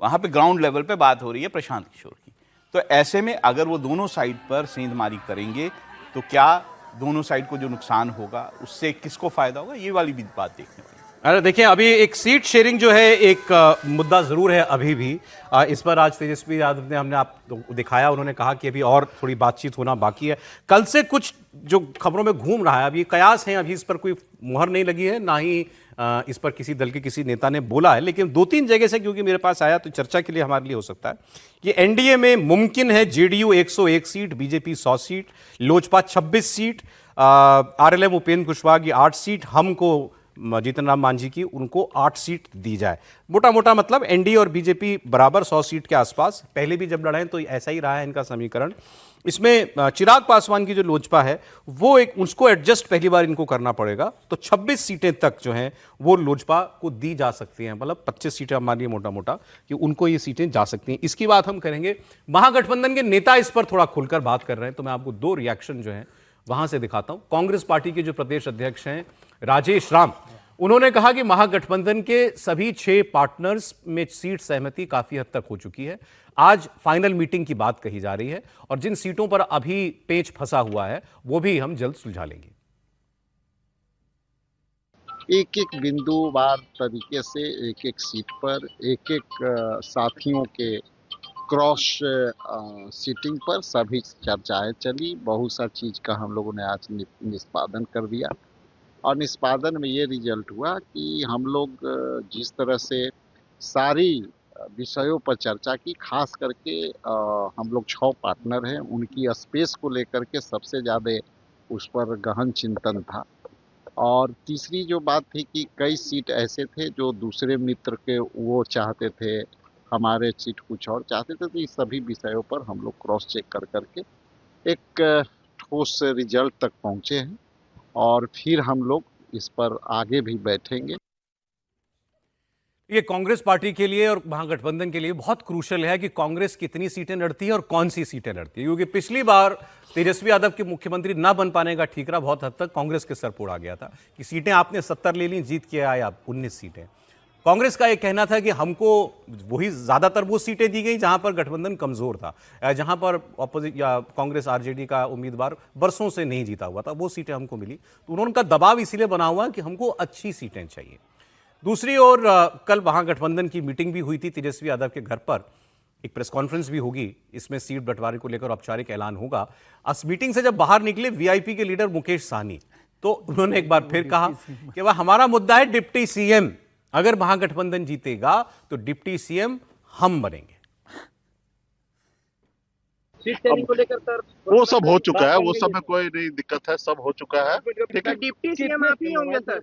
वहां पे ग्राउंड लेवल पे बात हो रही है प्रशांत किशोर की। तो ऐसे में अगर वो दोनों साइड पर सेंधमारी करेंगे तो क्या दोनों साइड को जो नुकसान होगा उससे किसको फायदा होगा, ये वाली भी बात देखने पड़ेगी। अरे देखिए, अभी एक सीट शेयरिंग जो है एक मुद्दा जरूर है अभी भी। इस पर आज तेजस्वी यादव ने हमने आपको दिखाया, उन्होंने कहा कि अभी और थोड़ी बातचीत होना बाकी है। कल से कुछ जो खबरों में घूम रहा है, अभी कयास हैं, अभी इस पर कोई मुहर नहीं लगी है, ना ही इस पर किसी दल के किसी नेता ने बोला है, लेकिन 2-3 जगह से क्योंकि मेरे पास आया तो चर्चा के लिए हमारे लिए हो सकता है। ये एनडीए में मुमकिन है JDU 101 seat, BJP 100 seat, Lojpa 26 seat, RLM Upendra Kushwaha की 8 सीट, हमको जीतन राम मांझी की उनको 8 सीट दी जाए। मोटा मोटा मतलब एनडीए और बीजेपी बराबर 100 सीट के आसपास। पहले भी जब लड़ाए तो ऐसा ही रहा है इनका समीकरण। इसमें चिराग पासवान की जो लोजपा है वो एक उसको एडजस्ट पहली बार इनको करना पड़ेगा, तो 26 सीटें तक जो हैं वो लोजपा को दी जा सकती हैं। मतलब 25 सीटें हमारे लिए मोटा मोटा कि उनको ये सीटें जा सकती हैं। इसकी बात हम करेंगे। महागठबंधन के नेता इस पर थोड़ा खुलकर बात कर रहे हैं, तो मैं आपको 2 रिएक्शन जो हैं वहां से दिखाता हूं। कांग्रेस पार्टी के जो प्रदेश अध्यक्ष हैं राजेश राम, उन्होंने कहा कि महागठबंधन के सभी 6 पार्टनर्स में सीट सहमति काफी हद तक हो चुकी है। आज फाइनल मीटिंग की बात कही जा रही है और जिन सीटों पर अभी पेच फंसा हुआ है वो भी हम जल्द सुलझा लेंगे। एक एक बिंदुवार तरीके से एक एक सीट पर एक एक साथियों के क्रॉस सीटिंग पर सभी चर्चाएं चली। बहुत सा चीज का हम लोगों ने आज निष्पादन कर दिया और निष्पादन में ये रिजल्ट हुआ कि हम लोग जिस तरह से सारी विषयों पर चर्चा की, खास करके हम लोग 6 पार्टनर हैं, उनकी स्पेस को लेकर के सबसे ज़्यादा उस पर गहन चिंतन था। और तीसरी जो बात थी कि कई सीट ऐसे थे जो दूसरे मित्र के वो चाहते थे, हमारे सीट कुछ और चाहते थे, तो इस सभी विषयों पर हम लोग क्रॉस चेक कर करके एक ठोस रिजल्ट तक पहुँचे हैं और फिर हम लोग इस पर आगे भी बैठेंगे। ये कांग्रेस पार्टी के लिए और महागठबंधन के लिए बहुत क्रूशल है कि कांग्रेस कितनी सीटें लड़ती है और कौन सी सीटें लड़ती है, क्योंकि पिछली बार तेजस्वी यादव के मुख्यमंत्री ना बन पाने का ठीकरा बहुत हद तक कांग्रेस के सर पर उड़ा गया था कि सीटें आपने 70 ले ली, जीत के आए आप 19 सीटें। कांग्रेस का एक कहना था कि हमको वही ज्यादातर वो सीटें दी गई जहां पर गठबंधन कमजोर था, जहां पर ऑपोजिट या कांग्रेस आरजेडी का उम्मीदवार बरसों से नहीं जीता हुआ था, वो सीटें हमको मिली। तो उनका दबाव इसीलिए बना हुआ कि हमको अच्छी सीटें चाहिए। दूसरी ओर कल महागठबंधन की मीटिंग भी हुई थी तेजस्वी यादव के घर पर, एक प्रेस कॉन्फ्रेंस भी होगी, इसमें सीट बंटवारे को लेकर औपचारिक ऐलान होगा। इस मीटिंग से जब बाहर निकले वीआईपी के लीडर मुकेश सहनी, तो उन्होंने एक बार फिर कहा कि वह हमारा मुद्दा है डिप्टी सीएम, अगर महागठबंधन जीतेगा तो डिप्टी सीएम हम बनेंगे। को लेकर सर वो सब हो चुका है, वो सब में कोई नहीं दिक्कत है, सब हो चुका है। डिप्टी सीएम आप ही होंगे सर?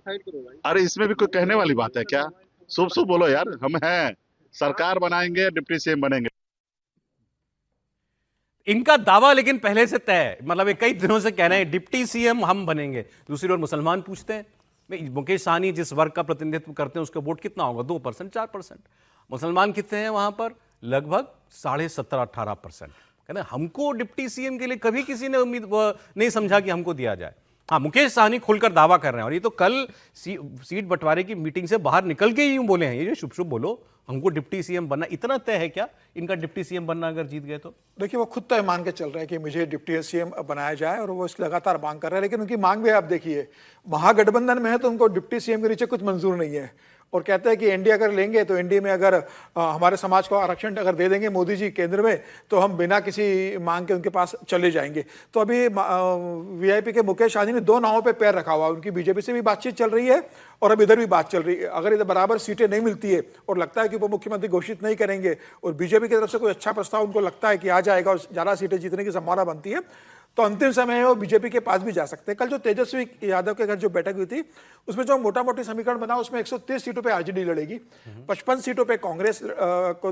अरे इसमें भी कोई कहने वाली बात है क्या? शुभ शुभ बोलो यार, हम हैं, सरकार बनाएंगे, डिप्टी सीएम बनेंगे। इनका दावा लेकिन पहले से तय है, मतलब कई दिनों से कह रहे हैं डिप्टी सीएम हम बनेंगे। दूसरी ओर मुसलमान पूछते हैं, मुकेश सहनी जिस वर्ग का प्रतिनिधित्व करते हैं उसका वोट कितना होगा? 2%, 4%। मुसलमान कितने हैं वहां पर? लगभग 17.5-18%। कहते हमको डिप्टी सीएम के लिए कभी किसी ने उम्मीद नहीं समझा कि हमको दिया जाए। हाँ, मुकेश सहनी खुलकर दावा कर रहे हैं और ये तो कल सीट बंटवारे की मीटिंग से बाहर निकल के ही यूं बोले हैं, ये जो शुभ शुभ बोलो हमको डिप्टी सीएम बनना, इतना तय है क्या इनका डिप्टी सीएम बनना अगर जीत गए तो? देखिए, वो खुद तय मान के चल रहे हैं कि मुझे डिप्टी सीएम बनाया जाए और वो इसकी लगातार मांग कर रहे हैं, लेकिन उनकी मांग भी आप देखिए, महागठबंधन में है तो उनको डिप्टी सीएम के नीचे कुछ मंजूर नहीं है और कहते हैं कि एनडीए अगर लेंगे तो एनडीए में अगर हमारे समाज को आरक्षण अगर दे देंगे मोदी जी केंद्र में तो हम बिना किसी मांग के उनके पास चले जाएंगे। तो अभी वीआईपी के मुकेश सहनी ने 2 नावों पे पैर रखा हुआ, उनकी बीजेपी से भी बातचीत चल रही है और अब इधर भी बात चल रही है। अगर इधर बराबर सीटें नहीं मिलती है और लगता है कि वो मुख्यमंत्री घोषित नहीं करेंगे और बीजेपी की तरफ से कोई अच्छा प्रस्ताव उनको लगता है कि आ जाएगा और ज़्यादा सीटें जीतने की संभावना बनती है, तो अंतिम समय है वो बीजेपी के पास भी जा सकते हैं। कल जो तेजस्वी यादव के घर जो बैठक हुई थी उसमें जो मोटा मोटी समीकरण बना उसमें 130 सीटों पे आरजेडी लड़ेगी, 55 सीटों पे कांग्रेस को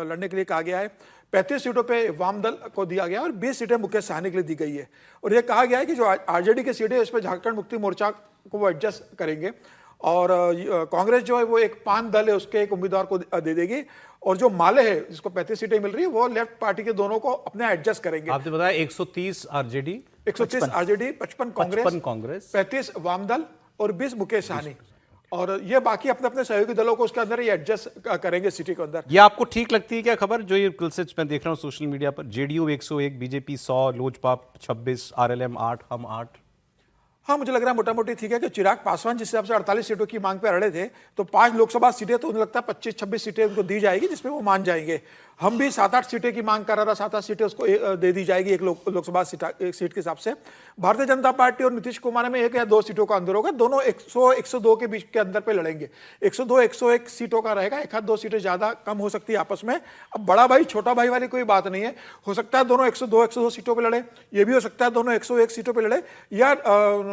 लड़ने के लिए कहा गया है, 35 सीटों पे वाम दल को दिया गया और 20 सीटें मुकेश सहनी के लिए दी गई है। और यह कहा गया है कि जो आरजेडी की सीटें उस पर झारखंड मुक्ति मोर्चा को वो एडजस्ट करेंगे और कांग्रेस जो है वो एक 5 दल है उसके एक उम्मीदवार को दे देगी और जो माले है जिसको 35 सीटें मिल रही है वो लेफ्ट पार्टी के दोनों को अपने एडजस्ट करेंगे। आपने बताया 130 आरजेडी, 130 आरजेडी, 55 कांग्रेस, 35 वामदल और 20 मुकेश सहनी, और ये बाकी अपने अपने सहयोगी दलों को उसके अंदर ये एडजस्ट करेंगे सिटी के अंदर। ये आपको ठीक लगती है क्या खबर जो ये कल से मैं देख रहा हूँ सोशल मीडिया पर? जेडीयू 101, बीजेपी 100, लोजपा 26, आरएलएम 8, हम 8। हाँ, मुझे लग रहा है मोटा मोटी ठीक है कि चिराग पासवान जिस हिसाब से 48 सीटों की मांग पे अड़े थे, तो 5 लोकसभा सीटें तो उन्हें लगता है 25-26 सीटें उनको दी जाएगी, जिसमें वो मान जाएंगे। हम भी 7-8 सीटें की मांग कर रहा था, 7-8 सीटें उसको दे दी जाएगी एक लोकसभा एक सीट के हिसाब से। भारतीय जनता पार्टी और नीतीश कुमार में 1 या 2 सीटों का अंदर होगा, दोनों 100-102 के बीच के अंदर पे लड़ेंगे। 102-101 सीटों का रहेगा, 1-2 सीटें ज्यादा कम हो सकती है आपस में। अब बड़ा भाई छोटा भाई वाली कोई बात नहीं है, हो सकता है दोनों 102 सीटों पर लड़े, ये भी हो सकता है दोनों 101 सीटों पर लड़े, या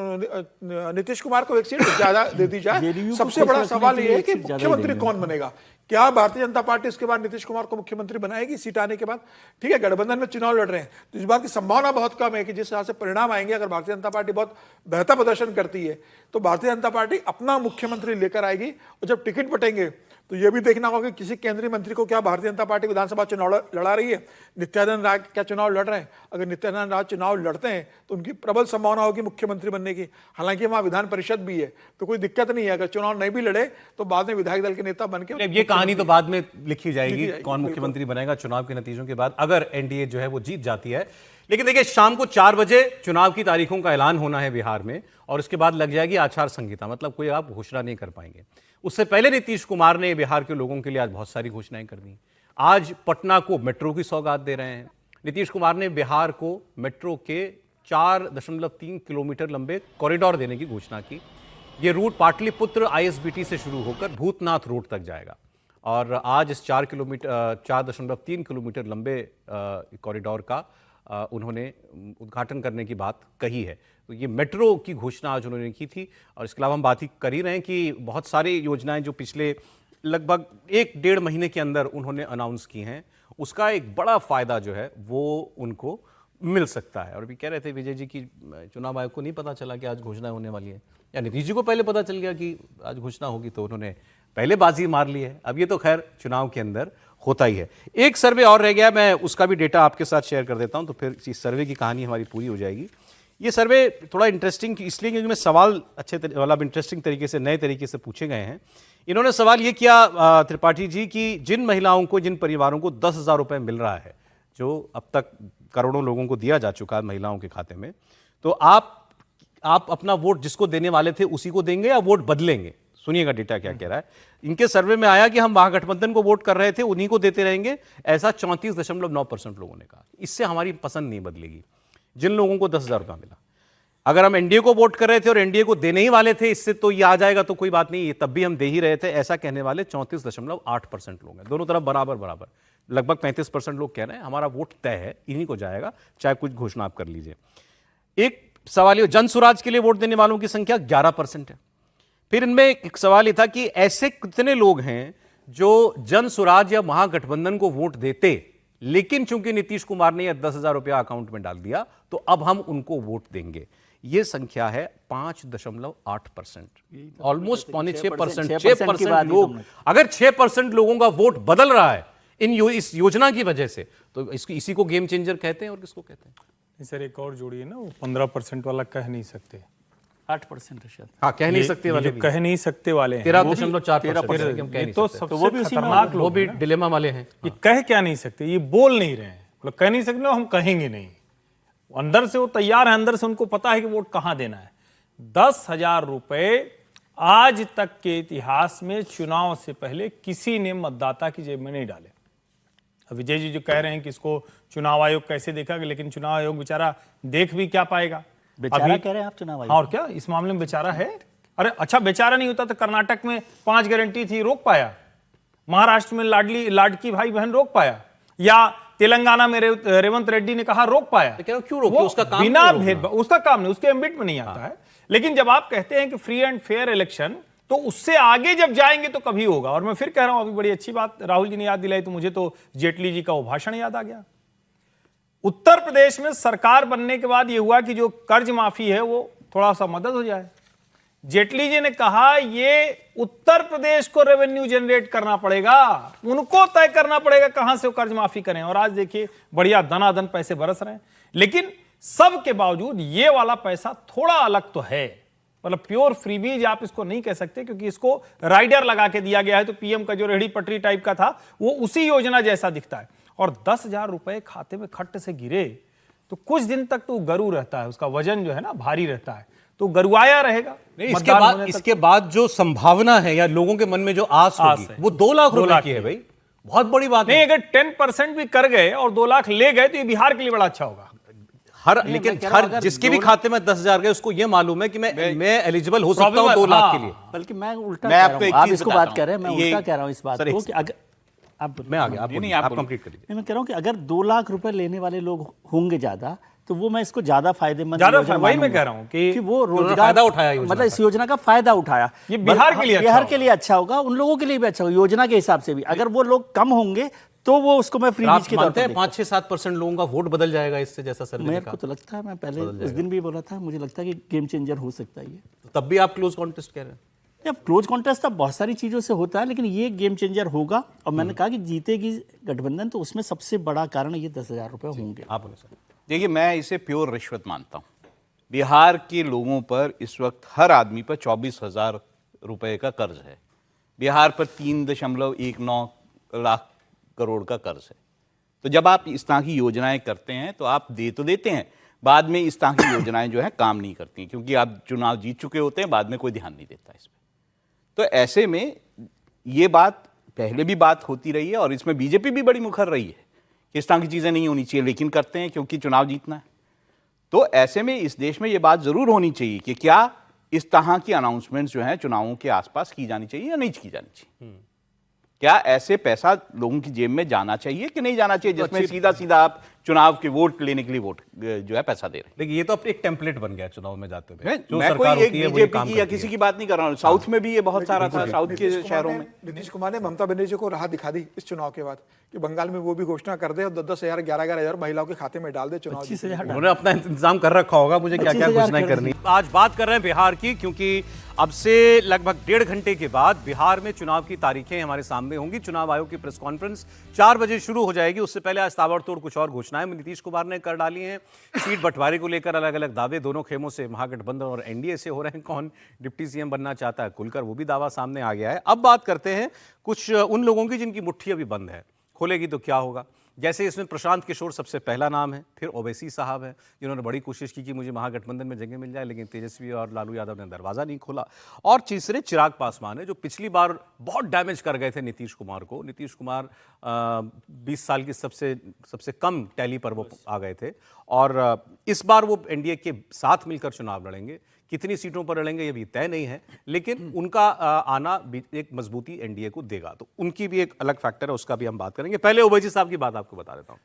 नीतीश कुमार को 1 सीट ज्यादा दे दी जाए। सबसे बड़ा सवाल ये है कि मुख्यमंत्री कौन बनेगा। क्या भारतीय जनता पार्टी इसके बाद नीतीश कुमार को मुख्यमंत्री बनाएगी सीट आने के बाद? ठीक है, गठबंधन में चुनाव लड़ रहे हैं, तो इस बात की संभावना बहुत कम है कि जिस तरह से परिणाम आएंगे, अगर भारतीय जनता पार्टी बहुत बेहतर प्रदर्शन करती है तो भारतीय जनता पार्टी अपना मुख्यमंत्री लेकर आएगी। और जब टिकट बटेंगे तो यह भी देखना होगा कि किसी केंद्रीय मंत्री को क्या भारतीय जनता पार्टी विधानसभा चुनाव लड़ा रही है, नित्यानंद राय क्या चुनाव लड़ रहे हैं। अगर नित्यानंद राय चुनाव लड़ते हैं तो उनकी प्रबल संभावना होगी मुख्यमंत्री बनने की। हालांकि वहां विधान परिषद भी है, तो कोई दिक्कत नहीं है। अगर चुनाव नहीं भी लड़े तो बाद में विधायक दल के नेता बनकर ये कहानी तो बाद में लिखी जाएगी, कौन मुख्यमंत्री बनेगा चुनाव के नतीजों के बाद, अगर एनडीए जो है वो जीत जाती है। लेकिन देखिए, शाम को 4 बजे चुनाव की तारीखों का ऐलान होना है बिहार में, और उसके बाद लग जाएगी आचार संहिता, मतलब कोई आप घोषणा नहीं कर पाएंगे। उससे पहले नीतीश कुमार ने बिहार के लोगों के लिए आज बहुत सारी घोषणाएं कर दी। आज पटना को मेट्रो की सौगात दे रहे हैं नीतीश कुमार ने। बिहार को मेट्रो के 4.3 किलोमीटर लंबे कॉरिडोर देने की घोषणा की। ये रूट पाटलिपुत्र आईएसबीटी से शुरू होकर भूतनाथ रोड तक जाएगा, और आज इस 4.3 किलोमीटर लंबे कॉरिडोर का उन्होंने उद्घाटन करने की बात कही है। तो ये मेट्रो की घोषणा आज उन्होंने की थी। और इसके अलावा हम बात ही कर ही रहे हैं कि बहुत सारी योजनाएं जो पिछले लगभग 1-1.5 महीने के अंदर उन्होंने अनाउंस की हैं, उसका एक बड़ा फायदा जो है वो उनको मिल सकता है। और अभी कह रहे थे विजय जी की चुनाव आयोग को नहीं पता चला कि आज घोषणा होने वाली है, या नीतीश जी को पहले पता चल गया कि आज घोषणा होगी, तो उन्होंने पहले बाजी मार ली है। अब ये तो खैर चुनाव के अंदर होता ही है। एक सर्वे और रह गया, मैं उसका भी डेटा आपके साथ शेयर कर देता हूं, तो फिर इस सर्वे की कहानी हमारी पूरी हो जाएगी। ये सर्वे थोड़ा इंटरेस्टिंग इसलिए क्योंकि मैं सवाल मतलब इंटरेस्टिंग तरीके से, नए तरीके से पूछे गए हैं। इन्होंने सवाल ये किया त्रिपाठी जी कि जिन महिलाओं को, जिन परिवारों को 10,000 रुपये मिल रहा है, जो अब तक करोड़ों लोगों को दिया जा चुका है महिलाओं के खाते में, तो आप अपना वोट जिसको देने वाले थे उसी को देंगे या वोट बदलेंगे? सुनिएगा डेटा क्या कह रहा है। इनके सर्वे में आया कि हम महागठबंधन को वोट कर रहे थे, उन्हीं को देते रहेंगे, ऐसा 34.9% लोगों ने कहा। इससे हमारी पसंद नहीं बदलेगी। जिन लोगों को 10,000 रुपया मिला, अगर हम एनडीए को वोट कर रहे थे और एनडीए को देने ही वाले थे, इससे तो ये आ जाएगा तो कोई बात नहीं, ये तब भी हम दे ही रहे थे, ऐसा कहने वाले 34.8% लोग हैं। दोनों तरफ बराबर लगभग 35% लोग कह रहे हैं हमारा वोट तय है, इन्हीं को जाएगा, चाहे कुछ घोषणा आप कर लीजिए। एक सवाल ये, जन स्वराज के लिए वोट देने वालों की संख्या 11% है। फिर इनमें एक सवाल ये था कि ऐसे कितने लोग हैं जो जन स्वराज या महागठबंधन को वोट देते, लेकिन चूंकि नीतीश कुमार ने 10,000 रुपया अकाउंट में डाल दिया तो अब हम उनको वोट देंगे। ये संख्या है 5.8%, ऑलमोस्ट 6%। 6% लोग, अगर 6% लोगों का वोट बदल रहा है इस योजना की वजह से, तो इसी को गेम चेंजर कहते हैं। और किसको कहते हैं? सर एक और जोड़िए ना, वो 15% वाला कह नहीं सकते, 8% शायद। हाँ, कह नहीं सकते वाले, कह नहीं सकते वाले हैं 13.4%, तो सबसे भी खतरनाक लोग, वो भी डिलेमा वाले हैं। ये कह क्या नहीं सकते, ये बोल नहीं रहे हैं, मतलब कह नहीं सकते हम कहेंगे नहीं, अंदर से वो तैयार है, अंदर से उनको पता है कि वोट कहां देना है। 10,000 रुपए आज तक के इतिहास में चुनाव से पहले किसी ने मतदाता की जेब में नहीं डाले। विजय जी जो कह रहे हैं कि इसको चुनाव आयोग कैसे देखा, लेकिन चुनाव आयोग बेचारा देख भी क्या पाएगा? बेचारा कह रहे हैं आप चुनाव आयोग? और क्या इस मामले में बेचारा है? अरे अच्छा, बेचारा नहीं होता तो कर्नाटक में 5 गारंटी थी, रोक पाया? महाराष्ट्र में लाडकी भाई बहन रोक पाया? या तेलंगाना में रेवंत रेड्डी ने कहा रोक पाया? क्यों रोके? उसका काम बिना भेदभाव, उसका काम नहीं, उसके एम्बिट में नहीं आता है। लेकिन जब आप कहते हैं कि फ्री एंड फेयर इलेक्शन, तो उससे आगे जब जाएंगे तो कभी होगा। और मैं फिर कह रहा हूं, अभी बड़ी अच्छी बात राहुल जी ने याद दिलाई, तो मुझे तो जेटली जी का वो भाषण याद आ गया। उत्तर प्रदेश में सरकार बनने के बाद यह हुआ कि जो कर्ज माफी है वो थोड़ा सा मदद हो जाए। जेटली जी ने कहा ये उत्तर प्रदेश को रेवेन्यू जनरेट करना पड़ेगा, उनको तय करना पड़ेगा कहां से वो कर्ज माफी करें। और आज देखिए बढ़िया धनाधन पैसे बरस रहे हैं। लेकिन सब के बावजूद ये वाला पैसा थोड़ा अलग तो है, मतलब प्योर फ्रीबीज आप इसको नहीं कह सकते, क्योंकि इसको राइडर लगा के दिया गया है। तो पीएम का जो रेहड़ी पटरी टाइप का था वो उसी योजना जैसा दिखता है। और 10,000 रुपए खाते में खट्ट से गिरे तो कुछ दिन तक तो गरू रहता है, उसका वजन जो है ना भारी रहता है। तो गरुआया रहेगा। नहीं, इसके मतदान बाद होने तक। इसके बाद जो संभावना है या लोगों के मन में जो आस होगी है। वो 2 लाख 2 रुपए लाख की है भाई, बहुत बड़ी बात नहीं, है। अगर 10% भी कर गए और 2 लाख ले गए तो ये बिहार के लिए बड़ा अच्छा होगा। लेकिन हर जिसके भी खाते में 10,000 गए उसको ये मालूम है कि मैं एलिजिबल हो सकता हूँ 2 लाख के लिए। बल्कि मैं उल्टा मैं कह आपको रहा एक हूं, आप चीज इसको बताता बात कर रहे हैं, मैं हूं। ये- उल्टा कह रहा हूं इस बात सर, को कि अगर आप मैं आ गया, आप कंप्लीट करिए। नहीं, मैं कह रहा हूं कि अगर 2 लाख रुपए लेने वाले लोग होंगे ज्यादा तो वो मैं इसको ज्यादा फायदेमंद ज्यादा योजना वही मैं मानूंगा। कह रहा हूं कि वो उन्होंने रोजगार फायदा उठाया योजना मतलब इस का। योजना का फायदा उठाया। ये बिहार के लिए अच्छा बिहार होगा। के लिए अच्छा होगा, उन लोगों के लिए भी अच्छा होगा योजना के हिसाब से भी। अगर वो लोग कम होंगे तो वो उसको मैं फ्री आप बीज के तौर मानते पर हैं देखता हूं। 5-6-7% लोगों का वोट बदल जाएगा इससे, जैसा सर ने मेरे कहा? को तो लगता है, मैं पहले उस दिन भी बोला था, मुझे लगता है कि गेम चेंजर हो सकता है ये। तब भी आप क्लोज कॉन्टेस्ट कह रहे हैं? अब क्लोज कॉन्टेस्ट तो बहुत सारी चीज़ों से होता है, लेकिन ये गेम चेंजर होगा। और मैंने कहा कि जीतेगी गठबंधन तो उसमें सबसे बड़ा कारण ये 10,000 रुपये होंगे। आप बोले सर। देखिए, मैं इसे प्योर रिश्वत मानता हूँ। बिहार के लोगों पर इस वक्त हर आदमी पर 24,000 रुपए का कर्ज है। बिहार पर 3.19 लाख करोड़ का कर्ज है। तो जब आप इस तरह की योजनाएं करते हैं तो आप दे तो देते हैं, बाद में इस तरह की योजनाएं जो है काम नहीं करती, क्योंकि आप चुनाव जीत चुके होते हैं, बाद में कोई ध्यान नहीं देता इस पर। तो ऐसे में ये बात पहले भी बात होती रही है और इसमें बीजेपी भी बड़ी मुखर रही है कि इस तरह की चीज़ें नहीं होनी चाहिए, लेकिन करते हैं क्योंकि चुनाव जीतना है। तो ऐसे में इस देश में ये बात ज़रूर होनी चाहिए कि क्या इस तरह की अनाउंसमेंट्स जो हैं चुनावों के आसपास की जानी चाहिए या नहीं की जानी चाहिए। क्या ऐसे पैसा लोगों की जेब में जाना चाहिए कि नहीं जाना चाहिए, जिसमें सीधा सीधा आप चुनाव के वोट लेने के लिए वोट जो है पैसा दे रहे हैं। देखिए, ये तो अब एक टेम्पलेट बन गया चुनाव में जाते हुए। जो मैं कोई सरकार एक होती है, वो ये बीजेपी काम की या करती किसी है। की बात नहीं कर रहा हूँ। साउथ में भी ये बहुत सारा था, साउथ के शहरों में। नीतीश कुमार ने ममता बनर्जी को राह दिखा दी इस चुनाव के बाद कि बंगाल में वो भी घोषणा कर दे और 10,000, 11,000 महिलाओं के खाते में डाल दे चुनाव। 25,000 उन्होंने अपना इंतजाम कर रखा होगा, मुझे क्या क्या 25,000 घोषणाएं करनी। आज बात कर रहे हैं बिहार की, क्योंकि अब से लगभग 1.5 घंटे के बाद बिहार में चुनाव की तारीखें हमारे सामने होंगी। चुनाव आयोग की प्रेस कॉन्फ्रेंस 4 बजे शुरू हो जाएगी। उससे पहले आज ताबड़तोड़ कुछ और घोषणाएं नीतीश कुमार ने कर डाली हैं। सीट बंटवारे को लेकर अलग अलग दावे दोनों खेमों से, महागठबंधन और एनडीए से हो रहे हैं। कौन डिप्टी सीएम बनना चाहता है खुलकर, वो भी दावा सामने आ गया है। अब बात करते हैं कुछ उन लोगों की जिनकी मुट्ठी अभी बंद है, खोलेगी तो क्या होगा। जैसे इसमें प्रशांत किशोर सबसे पहला नाम है, फिर ओवैसी साहब हैं जिन्होंने बड़ी कोशिश की कि मुझे महागठबंधन में जगह मिल जाए, लेकिन तेजस्वी और लालू यादव ने दरवाज़ा नहीं खोला। और तीसरे चिराग पासवान है, जो पिछली बार बहुत डैमेज कर गए थे नीतीश कुमार को। नीतीश कुमार 20 साल की सबसे कम टैली पर वो आ गए थे, और इस बार वो एनडीए के साथ मिलकर चुनाव लड़ेंगे। कितनी सीटों पर लड़ेंगे ये भी तय नहीं है, लेकिन उनका आना भी एक मजबूती एनडीए को देगा। तो उनकी भी एक अलग फैक्टर है, उसका भी हम बात करेंगे। पहले ओवैसी साहब की बात आपको बता देता हूँ।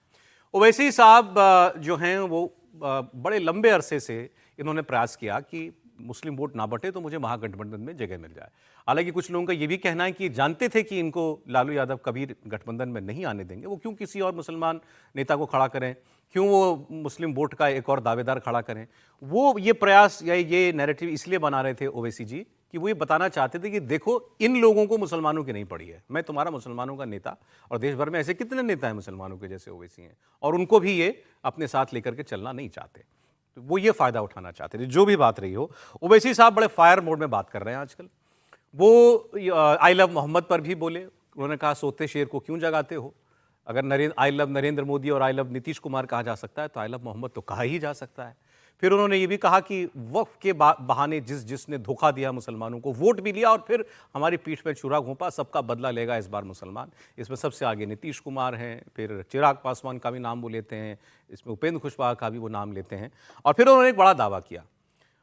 ओवैसी साहब जो हैं वो बड़े लंबे अरसे से इन्होंने प्रयास किया कि मुस्लिम वोट ना बटे तो मुझे महागठबंधन में जगह मिल जाए। हालांकि कुछ लोगों का ये भी कहना है कि जानते थे कि इनको लालू यादव कभी गठबंधन में नहीं आने देंगे, वो क्यों किसी और मुसलमान नेता को खड़ा करें, क्यों वो मुस्लिम वोट का एक और दावेदार खड़ा करें। वो ये प्रयास या ये नैरेटिव इसलिए बना रहे थे ओवैसी जी कि वो ये बताना चाहते थे कि देखो, इन लोगों को मुसलमानों की नहीं पड़ी है, मैं तुम्हारा मुसलमानों का नेता, और देश भर में ऐसे कितने नेता हैं मुसलमानों के जैसे ओवैसी हैं, और उनको भी ये अपने साथ लेकर के चलना नहीं चाहते। तो वो ये फायदा उठाना चाहते थे। जो भी बात रही हो, ओवैसी साहब बड़े फायर मोड में बात कर रहे हैं आजकल। वो आई लव मोहम्मद पर भी बोले। उन्होंने कहा सोते शेर को क्यों जगाते हो। अगर आई लव नरेंद्र मोदी और आई लव नीतीश कुमार कहा जा सकता है तो आई लव मोहम्मद तो कहा ही जा सकता है। फिर उन्होंने ये भी कहा कि वक्फ के बहाने जिसने धोखा दिया मुसलमानों को, वोट भी लिया और फिर हमारी पीठ में छुरा घोंपा, सबका बदला लेगा इस बार मुसलमान। इसमें सबसे आगे नीतीश कुमार हैं, फिर चिराग पासवान का भी नाम वो लेते हैं, इसमें उपेंद्र कुशवाहा का भी वो नाम लेते हैं। और फिर उन्होंने एक बड़ा दावा किया।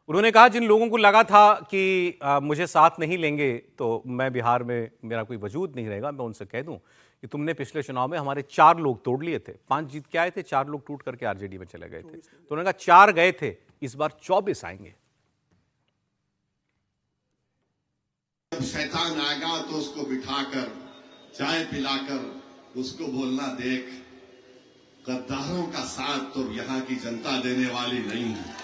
उन्होंने कहा जिन लोगों को लगा था कि मुझे साथ नहीं लेंगे तो मैं बिहार में मेरा कोई वजूद नहीं रहेगा, मैं उनसे कह दूं कि तुमने पिछले चुनाव में हमारे 4 लोग तोड़ लिए थे। 5 जीत के आए थे, 4 लोग टूट करके आरजेडी में चले गए थे। तो उन्होंने कहा 4 गए थे, इस बार 24 आएंगे। जब शैतान आएगा तो उसको बिठाकर चाय पिलाकर उसको बोलना, देख गद्दारों का साथ तो यहाँ की जनता देने वाली नहीं है।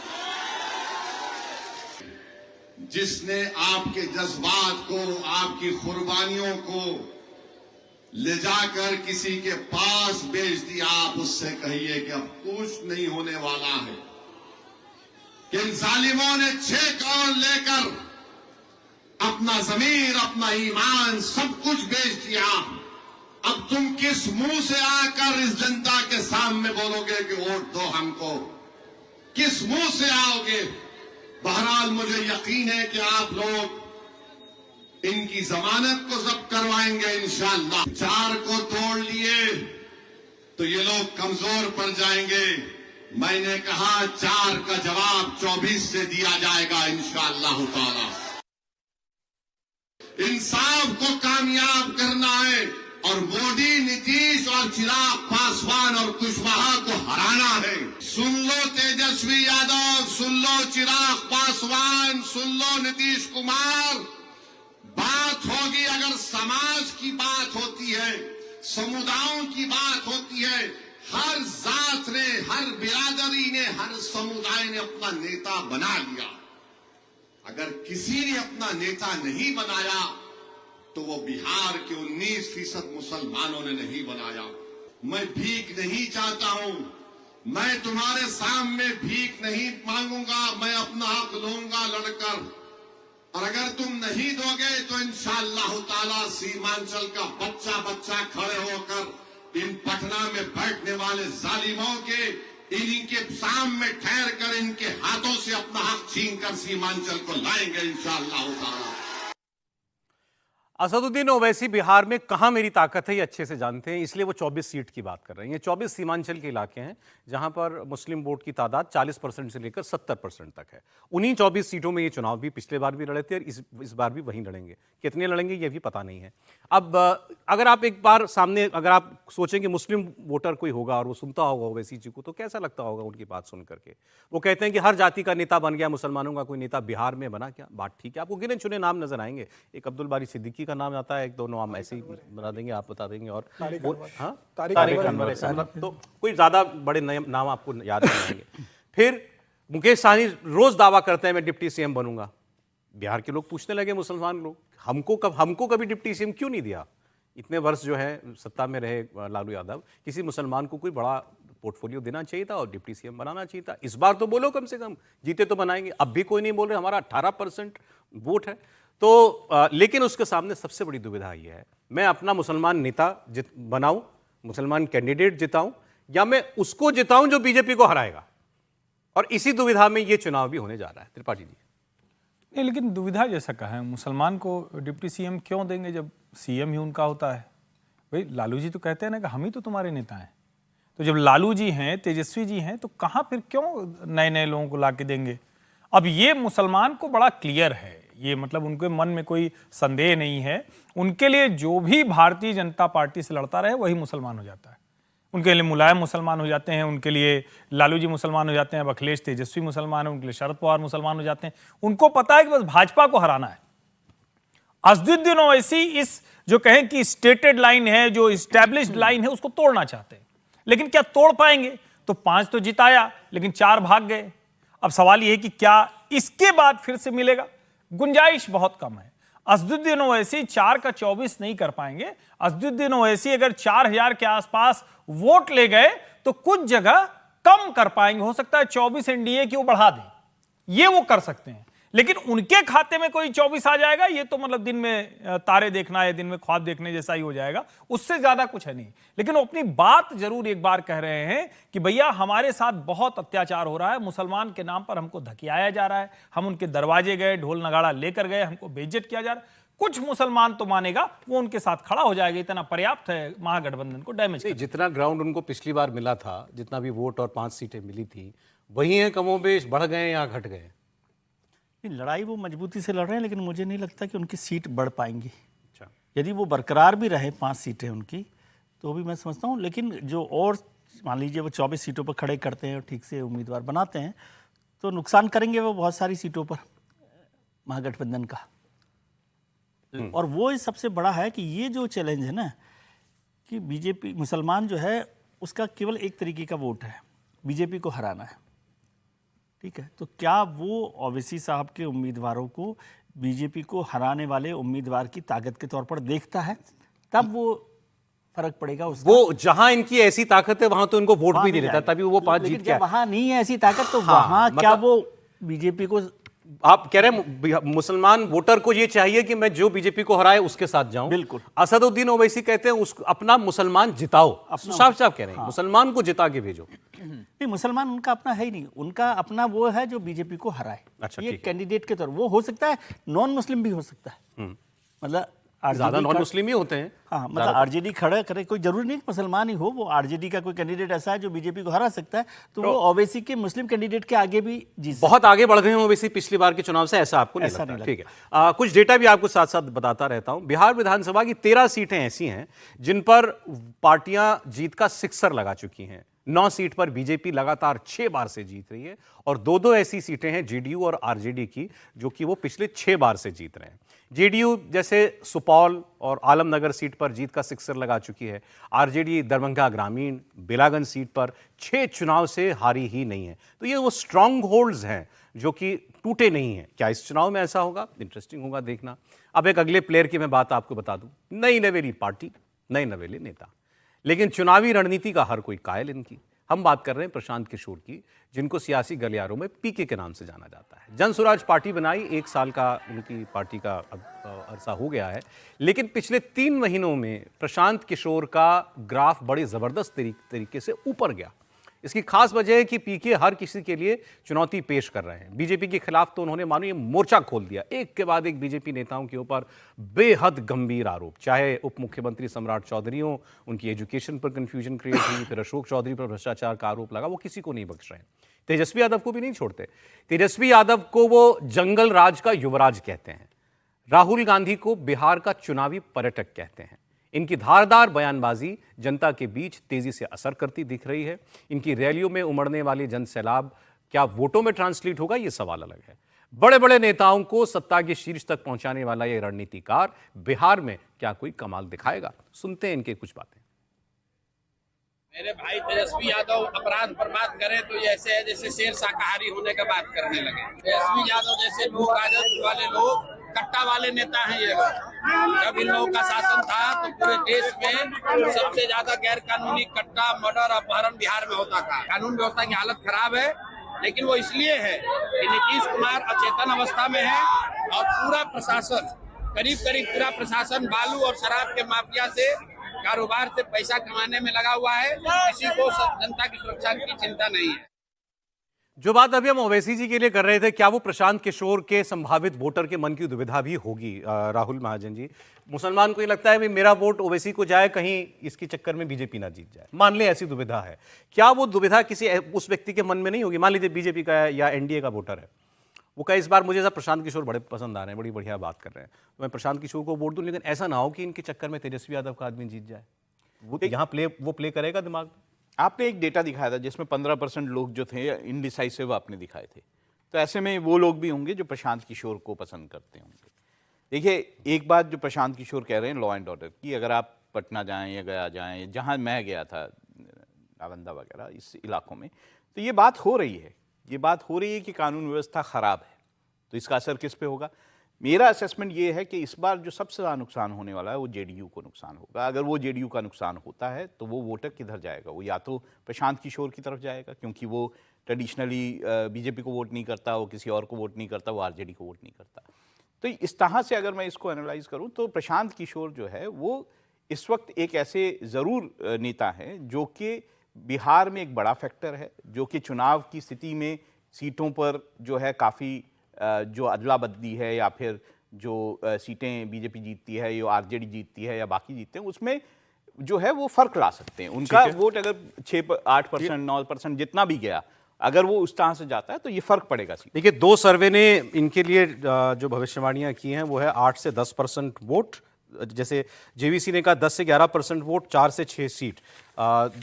जिसने आपके जज्बात को, आपकी कुर्बानियों को ले जाकर किसी के पास बेच दिया, आप उससे कहिए कि अब कुछ नहीं होने वाला है। कि इन जालिमों ने 6 करोड़ लेकर अपना जमीर, अपना ईमान सब कुछ बेच दिया। अब तुम किस मुंह से आकर इस जनता के सामने बोलोगे कि वोट दो हमको? किस मुंह से आओगे? बहरहाल मुझे यकीन है कि आप लोग इनकी जमानत को जब्त करवाएंगे इंशाअल्लाह। 4 को तोड़ लिए तो ये लोग कमजोर पड़ जाएंगे। मैंने कहा 4 का जवाब 24 से दिया जाएगा इंशाअल्लाह ताला। इंसाफ को कामयाब करना है और मोदी, नीतीश और चिराग पासवान और कुशवाहा को हराना है। सुन लो तेजस्वी यादव, सुन लो चिराग पासवान, सुन लो नीतीश कुमार। बात होगी अगर समाज की बात होती है, समुदायों की बात होती है, हर जात ने, हर बिरादरी ने, हर समुदाय ने अपना नेता बना लिया। अगर किसी ने अपना नेता नहीं बनाया तो वो बिहार के 19% मुसलमानों ने नहीं बनाया। मैं भीख नहीं चाहता हूं, मैं तुम्हारे सामने भीख नहीं मांगूंगा, मैं अपना हक लूंगा लड़कर। और अगर तुम नहीं दोगे तो इंशाअल्लाह ताला सीमांचल का बच्चा बच्चा खड़े होकर इन पटना में बैठने वाले जालिमों के इनके सामने ठहर कर इनके हाथों से अपना हक छीनकर सीमांचल को लाएंगे इंशाअल्लाह ताला। असदुद्दीन ओवैसी बिहार में कहां मेरी ताकत है ये अच्छे से जानते हैं, इसलिए वो 24 सीट की बात कर रहे हैं। ये 24 सीमांचल के इलाके हैं जहां पर मुस्लिम वोट की तादाद 40% से लेकर 70% तक है। उन्हीं 24 सीटों में ये चुनाव भी पिछले बार भी लड़े थे और इस बार भी वहीं लड़ेंगे। कितने लड़ेंगे ये भी पता नहीं है। अब अगर आप एक बार सामने अगर आप सोचें कि मुस्लिम वोटर कोई होगा और वो सुनता होगा ओवैसी जी को, तो कैसा लगता होगा उनकी बात सुन करके? वो कहते हैं कि हर जाति का नेता बन गया, मुसलमानों का कोई नेता बिहार में बना क्या? बात ठीक है, आपको गिने चुने नाम नजर आएंगे। एक अब्दुल बारी सिद्दीकी का नाम आता है, एक दो नाम ऐसे ही बता देंगे, आप बता देंगे। और तारिक अनवर ऐसा, तो कोई ज्यादा बड़े नाम आपको याद नहीं आएंगे। फिर मुकेश सहनी रोज दावा करते हैं मैं डिप्टी सीएम बनूंगा। बिहार के लोग पूछने लगे, मुसलमान लोग, हमको कभी डिप्टी सीएम क्यों नहीं दिया? इतने वर्ष जो है सत्ता में रहे लालू यादव, किसी मुसलमान को कोई बड़ा पोर्टफोलियो देना चाहिए था और डिप्टी सीएम बनाना चाहिए था। इस बार तो बोलो, कम से कम जीते तो बनाएंगे। अब भी कोई नहीं बोल रहे, हमारा 18% वोट है। तो लेकिन उसके सामने सबसे बड़ी दुविधा ये है, मैं अपना मुसलमान नेता बनाऊं, मुसलमान कैंडिडेट जिताऊं, या मैं उसको जिताऊं जो बीजेपी को हराएगा। और इसी दुविधा में ये चुनाव भी होने जा रहा है। त्रिपाठी जी नहीं, लेकिन दुविधा जैसा कहा है, मुसलमान को डिप्टी सीएम क्यों देंगे जब सीएम ही उनका होता है? भाई लालू जी तो कहते हैं ना कि हम ही तो तुम्हारे नेता हैं। तो जब लालू जी हैं, तेजस्वी जी हैं, तो कहाँ फिर क्यों नए नए लोगों को ला के देंगे? अब ये मुसलमान को बड़ा क्लियर है, ये मतलब उनके मन में कोई संदेह नहीं है। उनके लिए जो भी भारतीय जनता पार्टी से लड़ता रहे वही मुसलमान हो जाता है। उनके लिए मुलायम मुसलमान हो जाते हैं, उनके लिए लालू जी मुसलमान हो जाते हैं, अब अखिलेश तेजस्वी मुसलमान है, उनके लिए शरद पवार मुसलमान हो जाते हैं। उनको पता है कि बस भाजपा को हराना है। असदुद्दीन ओवैसी इस जो कहें कि स्टेटेड लाइन है, जो इस्टेब्लिश्ड लाइन है, उसको तोड़ना चाहते हैं। लेकिन क्या तोड़ पाएंगे? तो 5 तो जिताया लेकिन 4 भाग गए। अब सवाल यह है कि क्या इसके बाद फिर से मिलेगा? गुंजाइश बहुत कम है। असदुद्दीन ओवैसी 4 का 24 नहीं कर पाएंगे। असदुद्दीन ओवैसी अगर 4000 के आसपास वोट ले गए तो कुछ जगह कम कर पाएंगे। हो सकता है 24 एनडीए की वो बढ़ा दें, ये वो कर सकते हैं। लेकिन उनके खाते में कोई 24 आ जाएगा, ये तो मतलब दिन में तारे देखना है, दिन में ख्वाब देखने जैसा ही हो जाएगा, उससे ज्यादा कुछ है नहीं। लेकिन वो अपनी बात जरूर एक बार कह रहे हैं कि भैया हमारे साथ बहुत अत्याचार हो रहा है, मुसलमान के नाम पर हमको धकियाया जा रहा है, हम उनके दरवाजे गए, ढोल नगाड़ा लेकर गए, हमको बेइज्जत किया जा रहा है। कुछ मुसलमान तो मानेगा, वो उनके साथ खड़ा हो जाएगा, इतना पर्याप्त है महागठबंधन को डैमेज। जितना ग्राउंड उनको पिछली बार मिला था, जितना भी वोट और 5 सीटें मिली थी, वही है, कमोबेश बढ़ गए या घट गए? लड़ाई वो मजबूती से लड़ रहे हैं, लेकिन मुझे नहीं लगता कि उनकी सीट बढ़ पाएंगी। अच्छा, यदि वो बरकरार भी रहे 5 सीटें उनकी, तो भी मैं समझता हूँ। लेकिन जो और मान लीजिए वो 24 सीटों पर खड़े करते हैं और ठीक से उम्मीदवार बनाते हैं, तो नुकसान करेंगे वो बहुत सारी सीटों पर महागठबंधन का। और वो सबसे बड़ा है कि ये जो चैलेंज है ना, कि बीजेपी मुसलमान जो है उसका केवल एक तरीके का वोट है, बीजेपी को हराना है। ठीक है, तो क्या वो ओवैसी साहब के उम्मीदवारों को बीजेपी को हराने वाले उम्मीदवार की ताकत के तौर पर देखता है? तब वो फर्क पड़ेगा उसका। वो जहां इनकी ऐसी ताकत है वहां तो इनको वोट भी नहीं देता, तभी वो 5 जीत गया। वहां नहीं है ऐसी ताकत, तो वहां क्या वो बीजेपी को आप कह रहे हैं मुसलमान वोटर को ये चाहिए कि मैं जो बीजेपी को हराए उसके साथ जाऊं। बिल्कुल। असदुद्दीन ओवैसी कहते हैं उस अपना मुसलमान जिताओ, साफ साफ कह रहे हैं मुसलमान को जिता के भेजो। नहीं, मुसलमान उनका अपना है ही नहीं, उनका अपना वो है जो बीजेपी को हराए। अच्छा, ये ठीक है। कैंडिडेट के तौर वो हो सकता है, नॉन मुस्लिम भी हो सकता है, मतलब ज्यादा RJD नॉन का- मुस्लिम ही होते हैं। हाँ, मतलब आरजेडी खड़ा करे, कोई जरूरी नहीं कि मुसलमान ही हो, वो आरजेडी का कोई कैंडिडेट ऐसा है जो बीजेपी को हरा सकता है, तो वो ओवैसी के मुस्लिम कैंडिडेट के आगे भी जीत सकता बहुत आगे बढ़ गए हैं ओवैसी पिछली बार के चुनाव से, ऐसा आपको नहीं ऐसा लगता? नहीं ठीक है। कुछ डेटा भी आपको साथ साथ बताता रहता हूं। बिहार विधानसभा की 13 सीटें ऐसी हैं जिन पर पार्टियां जीत का सिक्सर लगा चुकी हैं। 9 सीट पर बीजेपी लगातार 6 बार से जीत रही है और 2-2 ऐसी सीटें हैं जेडीयू और आरजेडी की जो कि वो पिछले 6 बार से जीत रहे हैं। जेडीयू जैसे सुपौल और आलमनगर सीट पर जीत का सिक्सर लगा चुकी है। आरजेडी दरभंगा ग्रामीण, बेलागंज सीट पर 6 चुनाव से हारी ही नहीं है। तो ये वो स्ट्रांग होल्ड्स हैं जो कि टूटे नहीं हैं। क्या इस चुनाव में ऐसा होगा? इंटरेस्टिंग होगा देखना। अब एक अगले प्लेयर की मैं बात आपको बता दूं। नई नवेली पार्टी, नए नवेले नेता, लेकिन चुनावी रणनीति का हर कोई कायल इनकी। हम बात कर रहे हैं प्रशांत किशोर की, जिनको सियासी गलियारों में पीके के नाम से जाना जाता है। जन स्वराज पार्टी बनाई, 1 साल का उनकी पार्टी का अरसा हो गया है, लेकिन पिछले 3 महीनों में प्रशांत किशोर का ग्राफ बड़े जबरदस्त तरीके से ऊपर गया। इसकी खास वजह है कि पीके हर किसी के लिए चुनौती पेश कर रहे हैं। बीजेपी के खिलाफ तो उन्होंने मानो ये मोर्चा खोल दिया, एक के बाद एक बीजेपी नेताओं के ऊपर बेहद गंभीर आरोप, चाहे उप मुख्यमंत्री सम्राट चौधरी हो, उनकी एजुकेशन पर कंफ्यूजन क्रिएट हुई, फिर अशोक चौधरी पर भ्रष्टाचार का आरोप लगा, वो किसी को नहीं बख्श रहे हैं। तेजस्वी यादव को भी नहीं छोड़ते। तेजस्वी यादव को वो जंगल राज का युवराज कहते हैं। राहुल गांधी को बिहार का चुनावी पर्यटक कहते हैं। इनकी धारदार बयानबाजी जनता के बीच तेजी से असर करती दिख रही है। इनकी रैलियों में उमड़ने वाले जन सैलाब क्या वोटों में ट्रांसलेट होगा, यह सवाल अलग है। बड़े बड़े नेताओं को सत्ता के शीर्ष तक पहुंचाने वाला यह रणनीतिकार बिहार में क्या कोई कमाल दिखाएगा? सुनते हैं इनके कुछ बातें। मेरे भाई तेजस्वी यादव अपराध पर बात करें तो ये ऐसे है जैसे शेर शाकाहारी होने का बात करने लगे। तेजस्वी यादव जैसे लोग, राजस्व वाले लोग, कट्टा वाले नेता हैं ये लोग। जब इन लोगों का शासन था तो पूरे देश में सबसे ज्यादा गैर कानूनी कट्टा, मर्डर, अपहरण बिहार में होता था। कानून व्यवस्था की हालत खराब है, लेकिन वो इसलिए है कि नीतीश कुमार अचेतन अवस्था में है और पूरा प्रशासन, करीब पूरा प्रशासन बालू और शराब के माफिया से, कारोबार से पैसा कमाने में लगा हुआ है। किसी को जनता की सुरक्षा की चिंता नहीं है। जो बात अभी हम ओवैसी जी के लिए कर रहे थे, क्या वो प्रशांत किशोर के संभावित वोटर के मन की दुविधा भी होगी? राहुल महाजन जी, मुसलमान को ये लगता है कि मेरा वोट ओवैसी को जाए, कहीं इसके चक्कर में बीजेपी ना जीत जाए। मान ले ऐसी दुविधा है, क्या वो दुविधा किसी उस व्यक्ति के मन में नहीं होगी? मान लीजिए बीजेपी का है या एनडीए का वोटर है, वो कहे इस बार मुझे सब प्रशांत किशोर बड़े पसंद आ रहे हैं, बड़ी बढ़िया बात कर रहे हैं, तो मैं प्रशांत किशोर को वोट दूं, लेकिन ऐसा ना हो कि इनके चक्कर में तेजस्वी यादव का आदमी जीत जाए। वो यहाँ वो प्ले करेगा दिमाग में। आपने एक डेटा दिखाया था जिसमें 15% लोग जो थे इनडिसाइसिव आपने दिखाए थे, तो ऐसे में वो लोग भी होंगे जो प्रशांत किशोर को पसंद करते होंगे। देखिए, एक बात जो प्रशांत किशोर कह रहे हैं लॉ एंड ऑर्डर की, अगर आप पटना जाएं या गया जाएं, जहां मैं गया था नालंदा वगैरह इस इलाकों में, तो ये बात हो रही है कि कानून व्यवस्था खराब है। तो इसका असर किस पे होगा? मेरा असेसमेंट ये है कि इस बार जो सबसे ज़्यादा नुकसान होने वाला है वो जेडीयू को नुकसान होगा। अगर वो जेडीयू का नुकसान होता है तो वो वोटर किधर जाएगा? वो या तो प्रशांत किशोर की तरफ जाएगा, क्योंकि वो ट्रेडिशनली बीजेपी को वोट नहीं करता, वो किसी और को वोट नहीं करता, वो आरजेडी को वोट नहीं करता। तो इस तरह से अगर मैं इसको एनालाइज करूँ तो प्रशांत किशोर जो है वो इस वक्त एक ऐसे ज़रूर नेता हैं जो कि बिहार में एक बड़ा फैक्टर है, जो कि चुनाव की स्थिति में सीटों पर जो है काफ़ी जो अदला बदली है या फिर जो सीटें बीजेपी जीतती है या आरजेडी जीतती है या बाकी जीतते हैं, उसमें जो है वो फर्क ला सकते हैं। उनका वोट अगर 6-8%, 9% जितना भी गया, अगर वो उस तरह से जाता है तो ये फर्क पड़ेगा। देखिए, 2 सर्वे ने इनके लिए जो भविष्यवाणियां की हैं वो है 8 से 10% वोट, जैसे जेवीसी ने कहा 10 से 11% वोट, 4 से 6 सीट।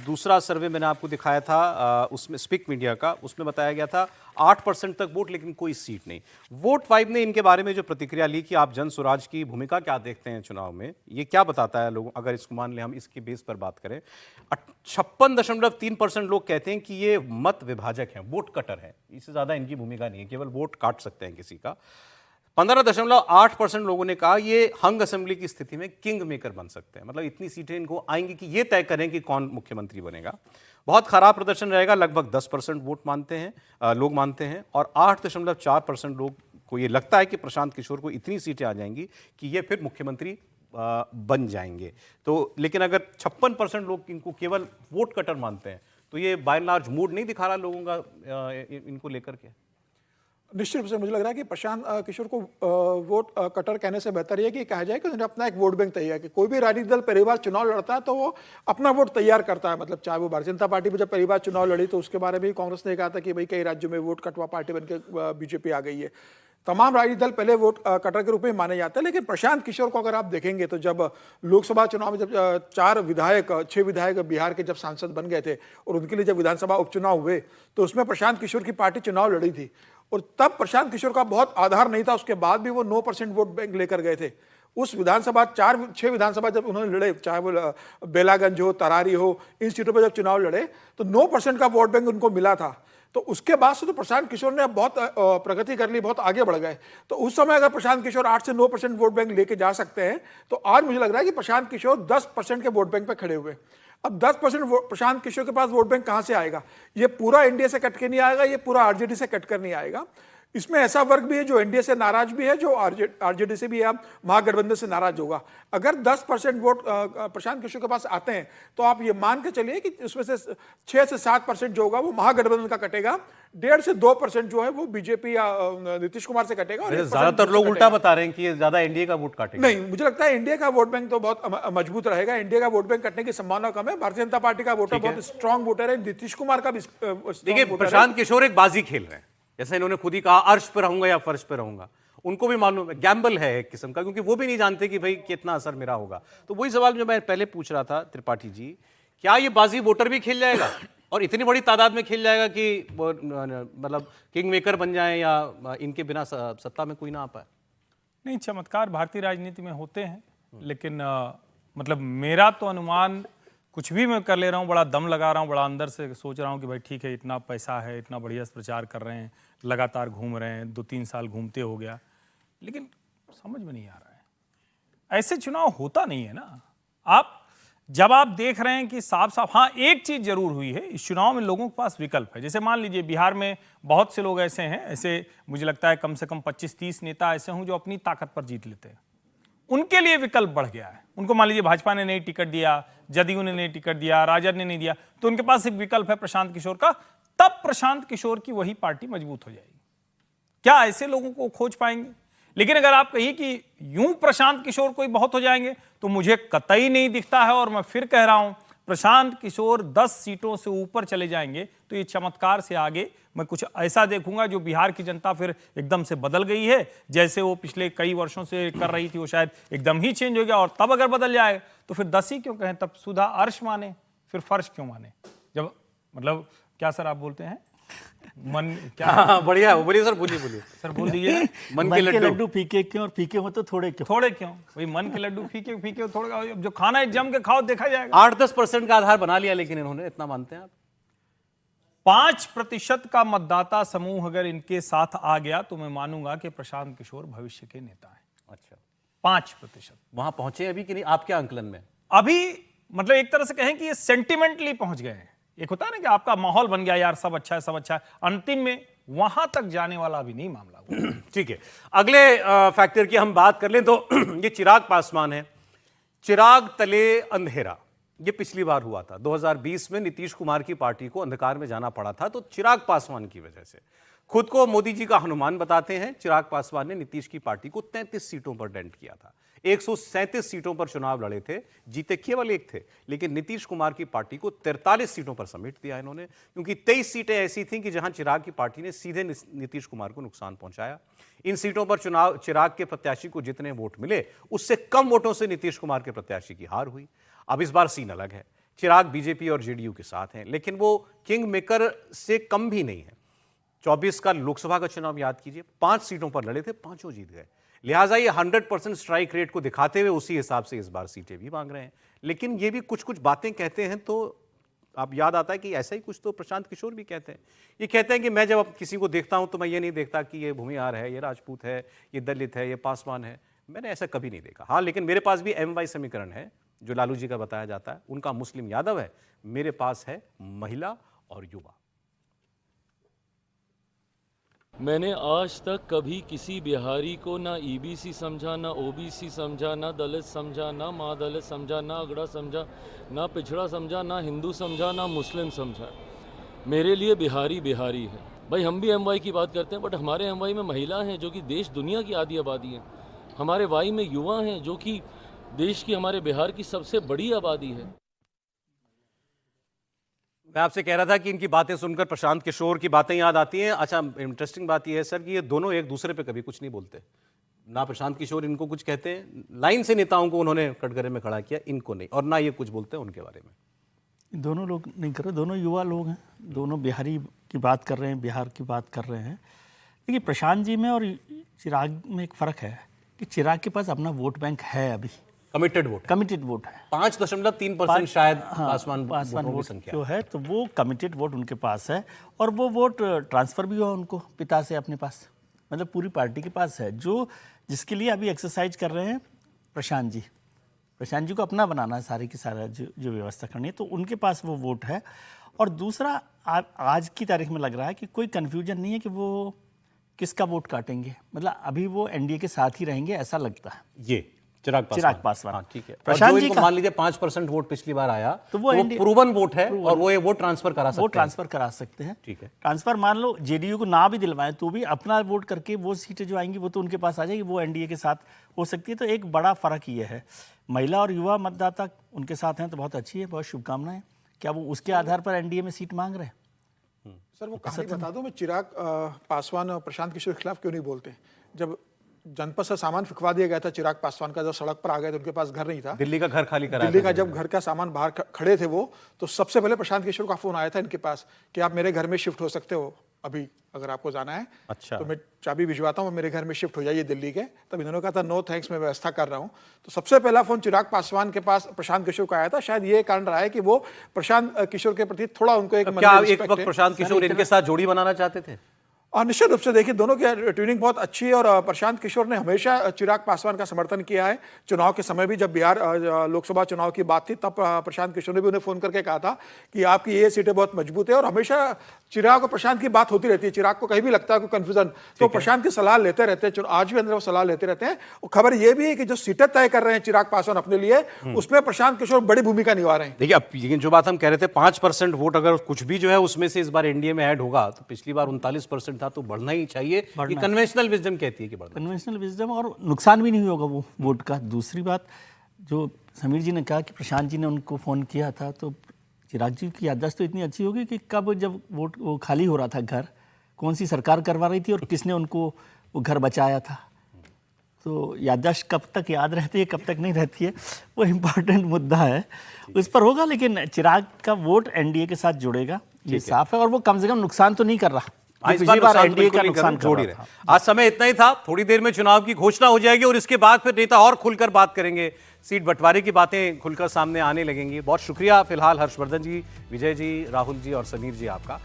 दूसरा सर्वे मैंने आपको दिखाया था उसमें स्पिक मीडिया का, उसमें बताया गया था 8% तक वोट, लेकिन कोई सीट नहीं। वोट 5 ने इनके बारे में जो प्रतिक्रिया ली कि आप जन स्वराज की भूमिका क्या देखते हैं चुनाव में, ये क्या बताता है लोगों, अगर इसको मान लें हम इसके बेस पर बात करें, 56.3% लोग कहते हैं कि ये मत विभाजक हैं, वोट कटर है, इससे ज़्यादा इनकी भूमिका नहीं है, केवल वोट काट सकते हैं किसी का। 15.8% लोगों ने कहा ये हंग असेंबली की स्थिति में किंग मेकर बन सकते हैं, मतलब इतनी सीटें इनको आएंगी कि ये तय करें कि कौन मुख्यमंत्री बनेगा। बहुत खराब प्रदर्शन रहेगा, लगभग 10% वोट मानते हैं लोग मानते हैं, और 8.4% लोग को ये लगता है कि प्रशांत किशोर को इतनी सीटें आ जाएंगी कि ये फिर मुख्यमंत्री बन जाएंगे। तो लेकिन अगर 56% लोग इनको केवल वोट कटर मानते हैं तो ये बाय एंड लार्ज मूड नहीं दिखा रहा लोगों का इनको लेकर के? निश्चित रूप से मुझे लग रहा है कि प्रशांत किशोर को वोट कटर कहने से बेहतर ये कि कहा जाए कि उन्होंने अपना एक वोट बैंक तैयार किया। कोई भी राजनीतिक दल पहली बार चुनाव लड़ता है तो वो अपना वोट तैयार करता है, मतलब चाहे वो भारतीय जनता पार्टी में जब पहली बार चुनाव लड़ी तो उसके बारे में कांग्रेस ने कहा था कि भाई कई राज्यों में वोट कटवा पार्टी बनकर बीजेपी आ गई है। तमाम राजनीतिक दल पहले वोट कटर के रूप में माने जाते हैं, लेकिन प्रशांत किशोर को अगर आप देखेंगे तो जब लोकसभा चुनाव में जब 6 विधायक बिहार के जब सांसद बन गए थे और उनके लिए जब विधानसभा उपचुनाव हुए तो उसमें प्रशांत किशोर की पार्टी चुनाव लड़ी थी और तब प्रशांत किशोर का बहुत आधार नहीं था। उसके बाद भी वो 9% वोट बैंक लेकर गए थे। उस विधानसभा 6 विधानसभा जब उन्होंने लड़े, चाहे वो बेलागंज हो, तरारी हो, इन सीटों पर जब चुनाव लड़े तो 9% का वोट बैंक उनको मिला था। तो उसके बाद से तो प्रशांत किशोर ने अब बहुत प्रगति कर ली, बहुत आगे बढ़ गए। तो उस समय अगर प्रशांत किशोर 8 से 9% वोट बैंक लेके जा सकते हैं तो आज मुझे लग रहा है कि प्रशांत किशोर 10% के वोट बैंक पे खड़े हुए। अब 10% प्रशांत किशोर के पास वोट बैंक कहां से आएगा? ये पूरा एनडीए से कट के नहीं आएगा, ये पूरा आरजेडी से कट कर नहीं आएगा। इसमें ऐसा वर्ग भी है जो एनडीए से नाराज भी है, जो आरजेडी से भी है, महागठबंधन से नाराज होगा। अगर 10% वोट प्रशांत किशोर के पास आते हैं तो आप ये मान के चलिए कि उसमें से 6 से 7% जो होगा वो महागठबंधन का कटेगा, 1.5 से 2% जो है वो बीजेपी या नीतीश कुमार से कटेगा। और ज्यादातर लोग उल्टा बता रहे हैं कि ये ज्यादा एनडीए का वोट काटेगा। नहीं, मुझे लगता है एनडीए का वोट बैंक तो बहुत मजबूत रहेगा। एनडीए का वोट बैंक कटने की संभावना कम है। भारतीय जनता पार्टी का वोटर बहुत स्ट्रांग वोटर है, नीतीश कुमार का भी। देखिए, प्रशांत किशोर एक बाजी खेल रहे हैं, जैसे इन्होंने खुद ही कहा अर्श पे रहूंगा या फर्श पे रहूंगा। उनको भी मालूम है, गैम्बल है एक किस्म का, क्योंकि वो भी नहीं जानते कि भाई कितना असर मेरा होगा। तो वही सवाल जो मैं पहले पूछ रहा था त्रिपाठी जी, क्या ये बाजी वोटर भी खेल जाएगा और इतनी बड़ी तादाद में खेल जाएगा कि मतलब किंग मेकर बन जाए या इनके बिना सत्ता में कोई ना आ पाए? नहीं, चमत्कार भारतीय राजनीति में होते हैं, लेकिन मतलब मेरा तो अनुमान, कुछ भी मैं कर ले रहा हूँ, बड़ा दम लगा रहा हूँ, बड़ा अंदर से सोच रहा हूँ कि भाई ठीक है, इतना पैसा है, इतना बढ़िया प्रचार कर रहे हैं, लगातार घूम रहे हैं, 2-3 साल घूमते हो गया, लेकिन समझ में नहीं आ रहा है। ऐसे चुनाव होता नहीं है ना। जब आप देख रहे हैं कि साफ साफ, हाँ एक चीज जरूर हुई है, इस चुनाव में लोगों के पास विकल्प है। जैसे मान लीजिए बिहार में बहुत से लोग ऐसे हैं, ऐसे मुझे लगता है कम से कम 25-30 नेता ऐसे हों जो अपनी ताकत पर जीत लेते हैं। उनके लिए विकल्प बढ़ गया है। उनको मान लीजिए भाजपा ने नहीं टिकट दिया, जदयू ने नहीं टिकट दिया, राजद ने नहीं दिया, तो उनके पास एक विकल्प है प्रशांत किशोर का। तब प्रशांत किशोर की वही पार्टी मजबूत हो जाएगी। क्या ऐसे लोगों को खोज पाएंगे? लेकिन अगर आप कहिए कि यूं प्रशांत किशोर कोई बहुत हो जाएंगे, तो मुझे कतई नहीं दिखता है। और मैं फिर कह रहा हूं, प्रशांत किशोर 10 सीटों से ऊपर चले जाएंगे तो ये चमत्कार से आगे मैं कुछ ऐसा देखूंगा जो बिहार की जनता फिर एकदम से बदल गई है। जैसे वो पिछले कई वर्षों से कर रही थी, वो शायद एकदम ही चेंज हो गया। और तब अगर बदल जाए तो फिर 10 ही क्यों कहें, तब सुधा अर्श माने, फिर फर्श क्यों माने? जब मतलब क्या सर आप बोलते हैं, मन क्या? हाँ, बढ़िया, बोलिए सर, बोलिए सर, बोल दीजिए। मन के लड्डू फीके क्यों, और फीके हो तो थोड़े क्यों? भाई मन के लड्डू फीके थोड़े, जो खाना है जम के खाओ, देखा जाएगा। 8-10% का आधार बना लिया, लेकिन इन्होंने, इतना मानते हैं आप? 5% का मतदाता समूह अगर इनके साथ आ गया तो मैं मानूंगा कि प्रशांत किशोर भविष्य के नेता हैं। अच्छा, 5% वहां पहुंचे अभी कि नहीं आपके आंकलन में? अभी मतलब एक तरह से कहें कि ये सेंटिमेंटली पहुंच गए हैं। एक होता है ना कि आपका माहौल बन गया, यार सब अच्छा है, सब अच्छा है, अंतिम में वहां तक जाने वाला अभी नहीं मामला हुआ। ठीक है, अगले फैक्टर की हम बात कर लें तो ये चिराग पासवान है। चिराग तले अंधेरा, ये पिछली बार हुआ था 2020 में, नीतीश कुमार की पार्टी को अंधकार में जाना पड़ा था, तो चिराग पासवान की वजह से। खुद को मोदी जी का हनुमान बताते हैं चिराग पासवान ने नीतीश की पार्टी को 33 सीटों पर डेंट किया था। 137 सीटों पर चुनाव लड़े थे, जीते केवल 1 थे, लेकिन नीतीश कुमार की पार्टी को 43 सीटों पर समेट दिया इन्होंने, क्योंकि 23 सीटें ऐसी थीं कि जहां चिराग की पार्टी ने सीधे नीतीश कुमार को नुकसान पहुंचाया। इन सीटों पर चुनाव चिराग के प्रत्याशी को जितने वोट मिले उससे कम वोटों से नीतीश कुमार के प्रत्याशी की हार हुई। अब इस बार सीन अलग है, चिराग बीजेपी और जेडीयू के साथ हैं, लेकिन वो किंग मेकर से कम भी नहीं है। 24 का लोकसभा का चुनाव याद कीजिए, 5 सीटों पर लड़े थे, 5 जीत गए। लिहाजा ये 100% स्ट्राइक रेट को दिखाते हुए उसी हिसाब से इस बार सीटें भी मांग रहे हैं। लेकिन ये भी कुछ कुछ बातें कहते हैं तो आप याद आता है कि ऐसा ही कुछ तो प्रशांत किशोर भी कहते हैं। ये कहते हैं कि मैं जब किसी को देखता हूं तो मैं ये नहीं देखता कि ये भूमिहार है, ये राजपूत है, ये दलित है, ये पासवान है। मैंने ऐसा कभी नहीं देखा। हाँ, लेकिन मेरे पास भी MY समीकरण है जो लालू जी का बताया जाता है, उनका मुस्लिम यादव है, मेरे पास है महिला और युवा। मैंने आज तक कभी किसी बिहारी को ना ईबीसी समझा, ना ओबीसी समझा, ना दलित समझा, ना महादलित समझा, ना अगड़ा समझा, ना पिछड़ा समझा, ना हिंदू समझा, ना मुस्लिम समझा। मेरे लिए बिहारी बिहारी है। भाई हम भी एमवाई की बात करते हैं, बट हमारे एमवाई में महिला हैं जो कि देश दुनिया की आधी आबादी है। हमारे वाई में युवा हैं जो कि देश की, हमारे बिहार की सबसे बड़ी आबादी है। मैं आपसे कह रहा था कि इनकी बातें सुनकर प्रशांत किशोर की बातें याद आती हैं। अच्छा, इंटरेस्टिंग बात यह है सर कि ये दोनों एक दूसरे पे कभी कुछ नहीं बोलते। ना प्रशांत किशोर इनको कुछ कहते हैं, लाइन से नेताओं को उन्होंने कटघरे में खड़ा किया, इनको नहीं, और ना ये कुछ बोलते हैं उनके बारे में। दोनों लोग नहीं कर रहे, दोनों युवा लोग हैं, दोनों बिहारी की बात कर रहे हैं, बिहार की बात कर रहे हैं। देखिए प्रशांत जी में और चिराग में एक फ़र्क है कि चिराग के पास अपना वोट बैंक है, अभी कमिटेड वोट है 5.3% शायद पासवान वोट संख्या जो है, तो वो कमिटेड वोट उनके पास है। और वो वोट ट्रांसफ़र भी हुआ उनको पिता से अपने पास, मतलब पूरी पार्टी के पास है, जो जिसके लिए अभी एक्सरसाइज कर रहे हैं प्रशांत जी को अपना बनाना है, सारी की सारा जो व्यवस्था करनी है, तो उनके पास वो वोट है। और दूसरा आज की तारीख में लग रहा है कि कोई कन्फ्यूजन नहीं है कि वो किसका वोट काटेंगे, मतलब अभी वो एनडीए के साथ ही रहेंगे ऐसा लगता है। ये चिराग पासवान, हाँ ठीक है। प्रशांत जी को मान लीजिए 5% वोट पिछली बार आया, तो वो प्रूवन वोट है और वो ये वोट ट्रांसफर करा सकते हैं। ठीक है, ट्रांसफर मान लो जेडीयू को ना भी दिलवाएं तो भी अपना वोट करके वो सीटें जो आएंगी वो तो उनके पास आ जाएगी, वो एनडीए के साथ हो सकती है। तो एक बड़ा फर्क ये है, महिला और युवा मतदाता उनके साथ हैं तो बहुत अच्छी है, बहुत शुभकामनाएं। क्या वो उसके आधार पर एनडीए में सीट मांग रहे हैं? सर वो कहानी बता दूं, मैं चिराग पासवान और प्रशांत किशोर के खिलाफ क्यों नहीं बोलते। जब जनपद से सामान फिकवा दिया गया था चिराग पासवान का, जब सड़क पर आ गए तो उनके पास घर नहीं था, दिल्ली का घर खाली करा, दिल्ली का जब घर का सामान बाहर खड़े थे वो, तो सबसे पहले प्रशांत किशोर का फोन आया था इनके पास कि आप मेरे घर में शिफ्ट हो सकते हो, अभी अगर आपको जाना है अच्छा, तो मैं चाबी भिजवाता हूँ, मेरे घर में शिफ्ट हो जाइए दिल्ली के। तब इन्होंने कहा था नो थैंक्स, मैं व्यवस्था कर रहा हूँ। तो सबसे पहला फोन चिराग पासवान के पास प्रशांत किशोर का आया था। शायद ये कारण रहा है कि वो प्रशांत किशोर के प्रति थोड़ा उनको एक वक्त प्रशांत किशोर इनके साथ जोड़ी बनाना चाहते थे। और निश्चित रूप से देखिए दोनों की ट्यूनिंग बहुत अच्छी है और प्रशांत किशोर ने हमेशा चिराग पासवान का समर्थन किया है। चुनाव के समय भी जब बिहार लोकसभा चुनाव की बात थी तब प्रशांत किशोर ने भी उन्हें फोन करके कहा था कि आपकी ये सीटें बहुत मजबूत है, और हमेशा चिराग और प्रशांत की बात होती रहती है। चिराग को कहीं भी लगता है कोई कंफ्यूजन तो प्रशांत की सलाह लेते रहते हैं, आज भी अंदर वो सलाह लेते रहते हैं। और खबर ये भी है कि जो सीटें तय कर रहे हैं चिराग पासवान अपने लिए, उसमें प्रशांत किशोर बड़ी भूमिका निभा रहे हैं। देखिए अब जो बात हम कह रहे थे 5% वोट अगर कुछ भी जो है उसमें से इस बार एनडीए में ऐड होगा, तो पिछली बार 39% था, तो बढ़ना ही चाहिए। ये कन्वेंशनल विजडम कहती है कि बढ़ना, कन्वेंशनल विजडम, और नुकसान भी नहीं होगा वो वोट का। दूसरी बात जो समीर जी ने कहा कि प्रशांत जी ने उनको फ़ोन किया था, तो चिराग जी की याददाश्त तो इतनी अच्छी होगी कि कब जब वोट वो खाली हो रहा था घर, कौन सी सरकार करवा रही थी और किसने उनको वो घर बचाया था। तो याददाश्त कब तक याद रहती है कब तक नहीं रहती है, वो इम्पोर्टेंट मुद्दा है, उस पर होगा। लेकिन चिराग का वोट एनडीए के साथ जुड़ेगा, ये साफ है, और वो कम से कम नुकसान तो नहीं कर रहा। पिछली बार एनडीए का नुकसान जोड़ ही रहे। आज समय इतना ही था, थोड़ी देर में चुनाव की घोषणा हो जाएगी और इसके बाद फिर नेता और खुलकर बात करेंगे, सीट बंटवारे की बातें खुलकर सामने आने लगेंगी। बहुत शुक्रिया फिलहाल हर्षवर्धन जी, विजय जी, राहुल जी और समीर जी आपका।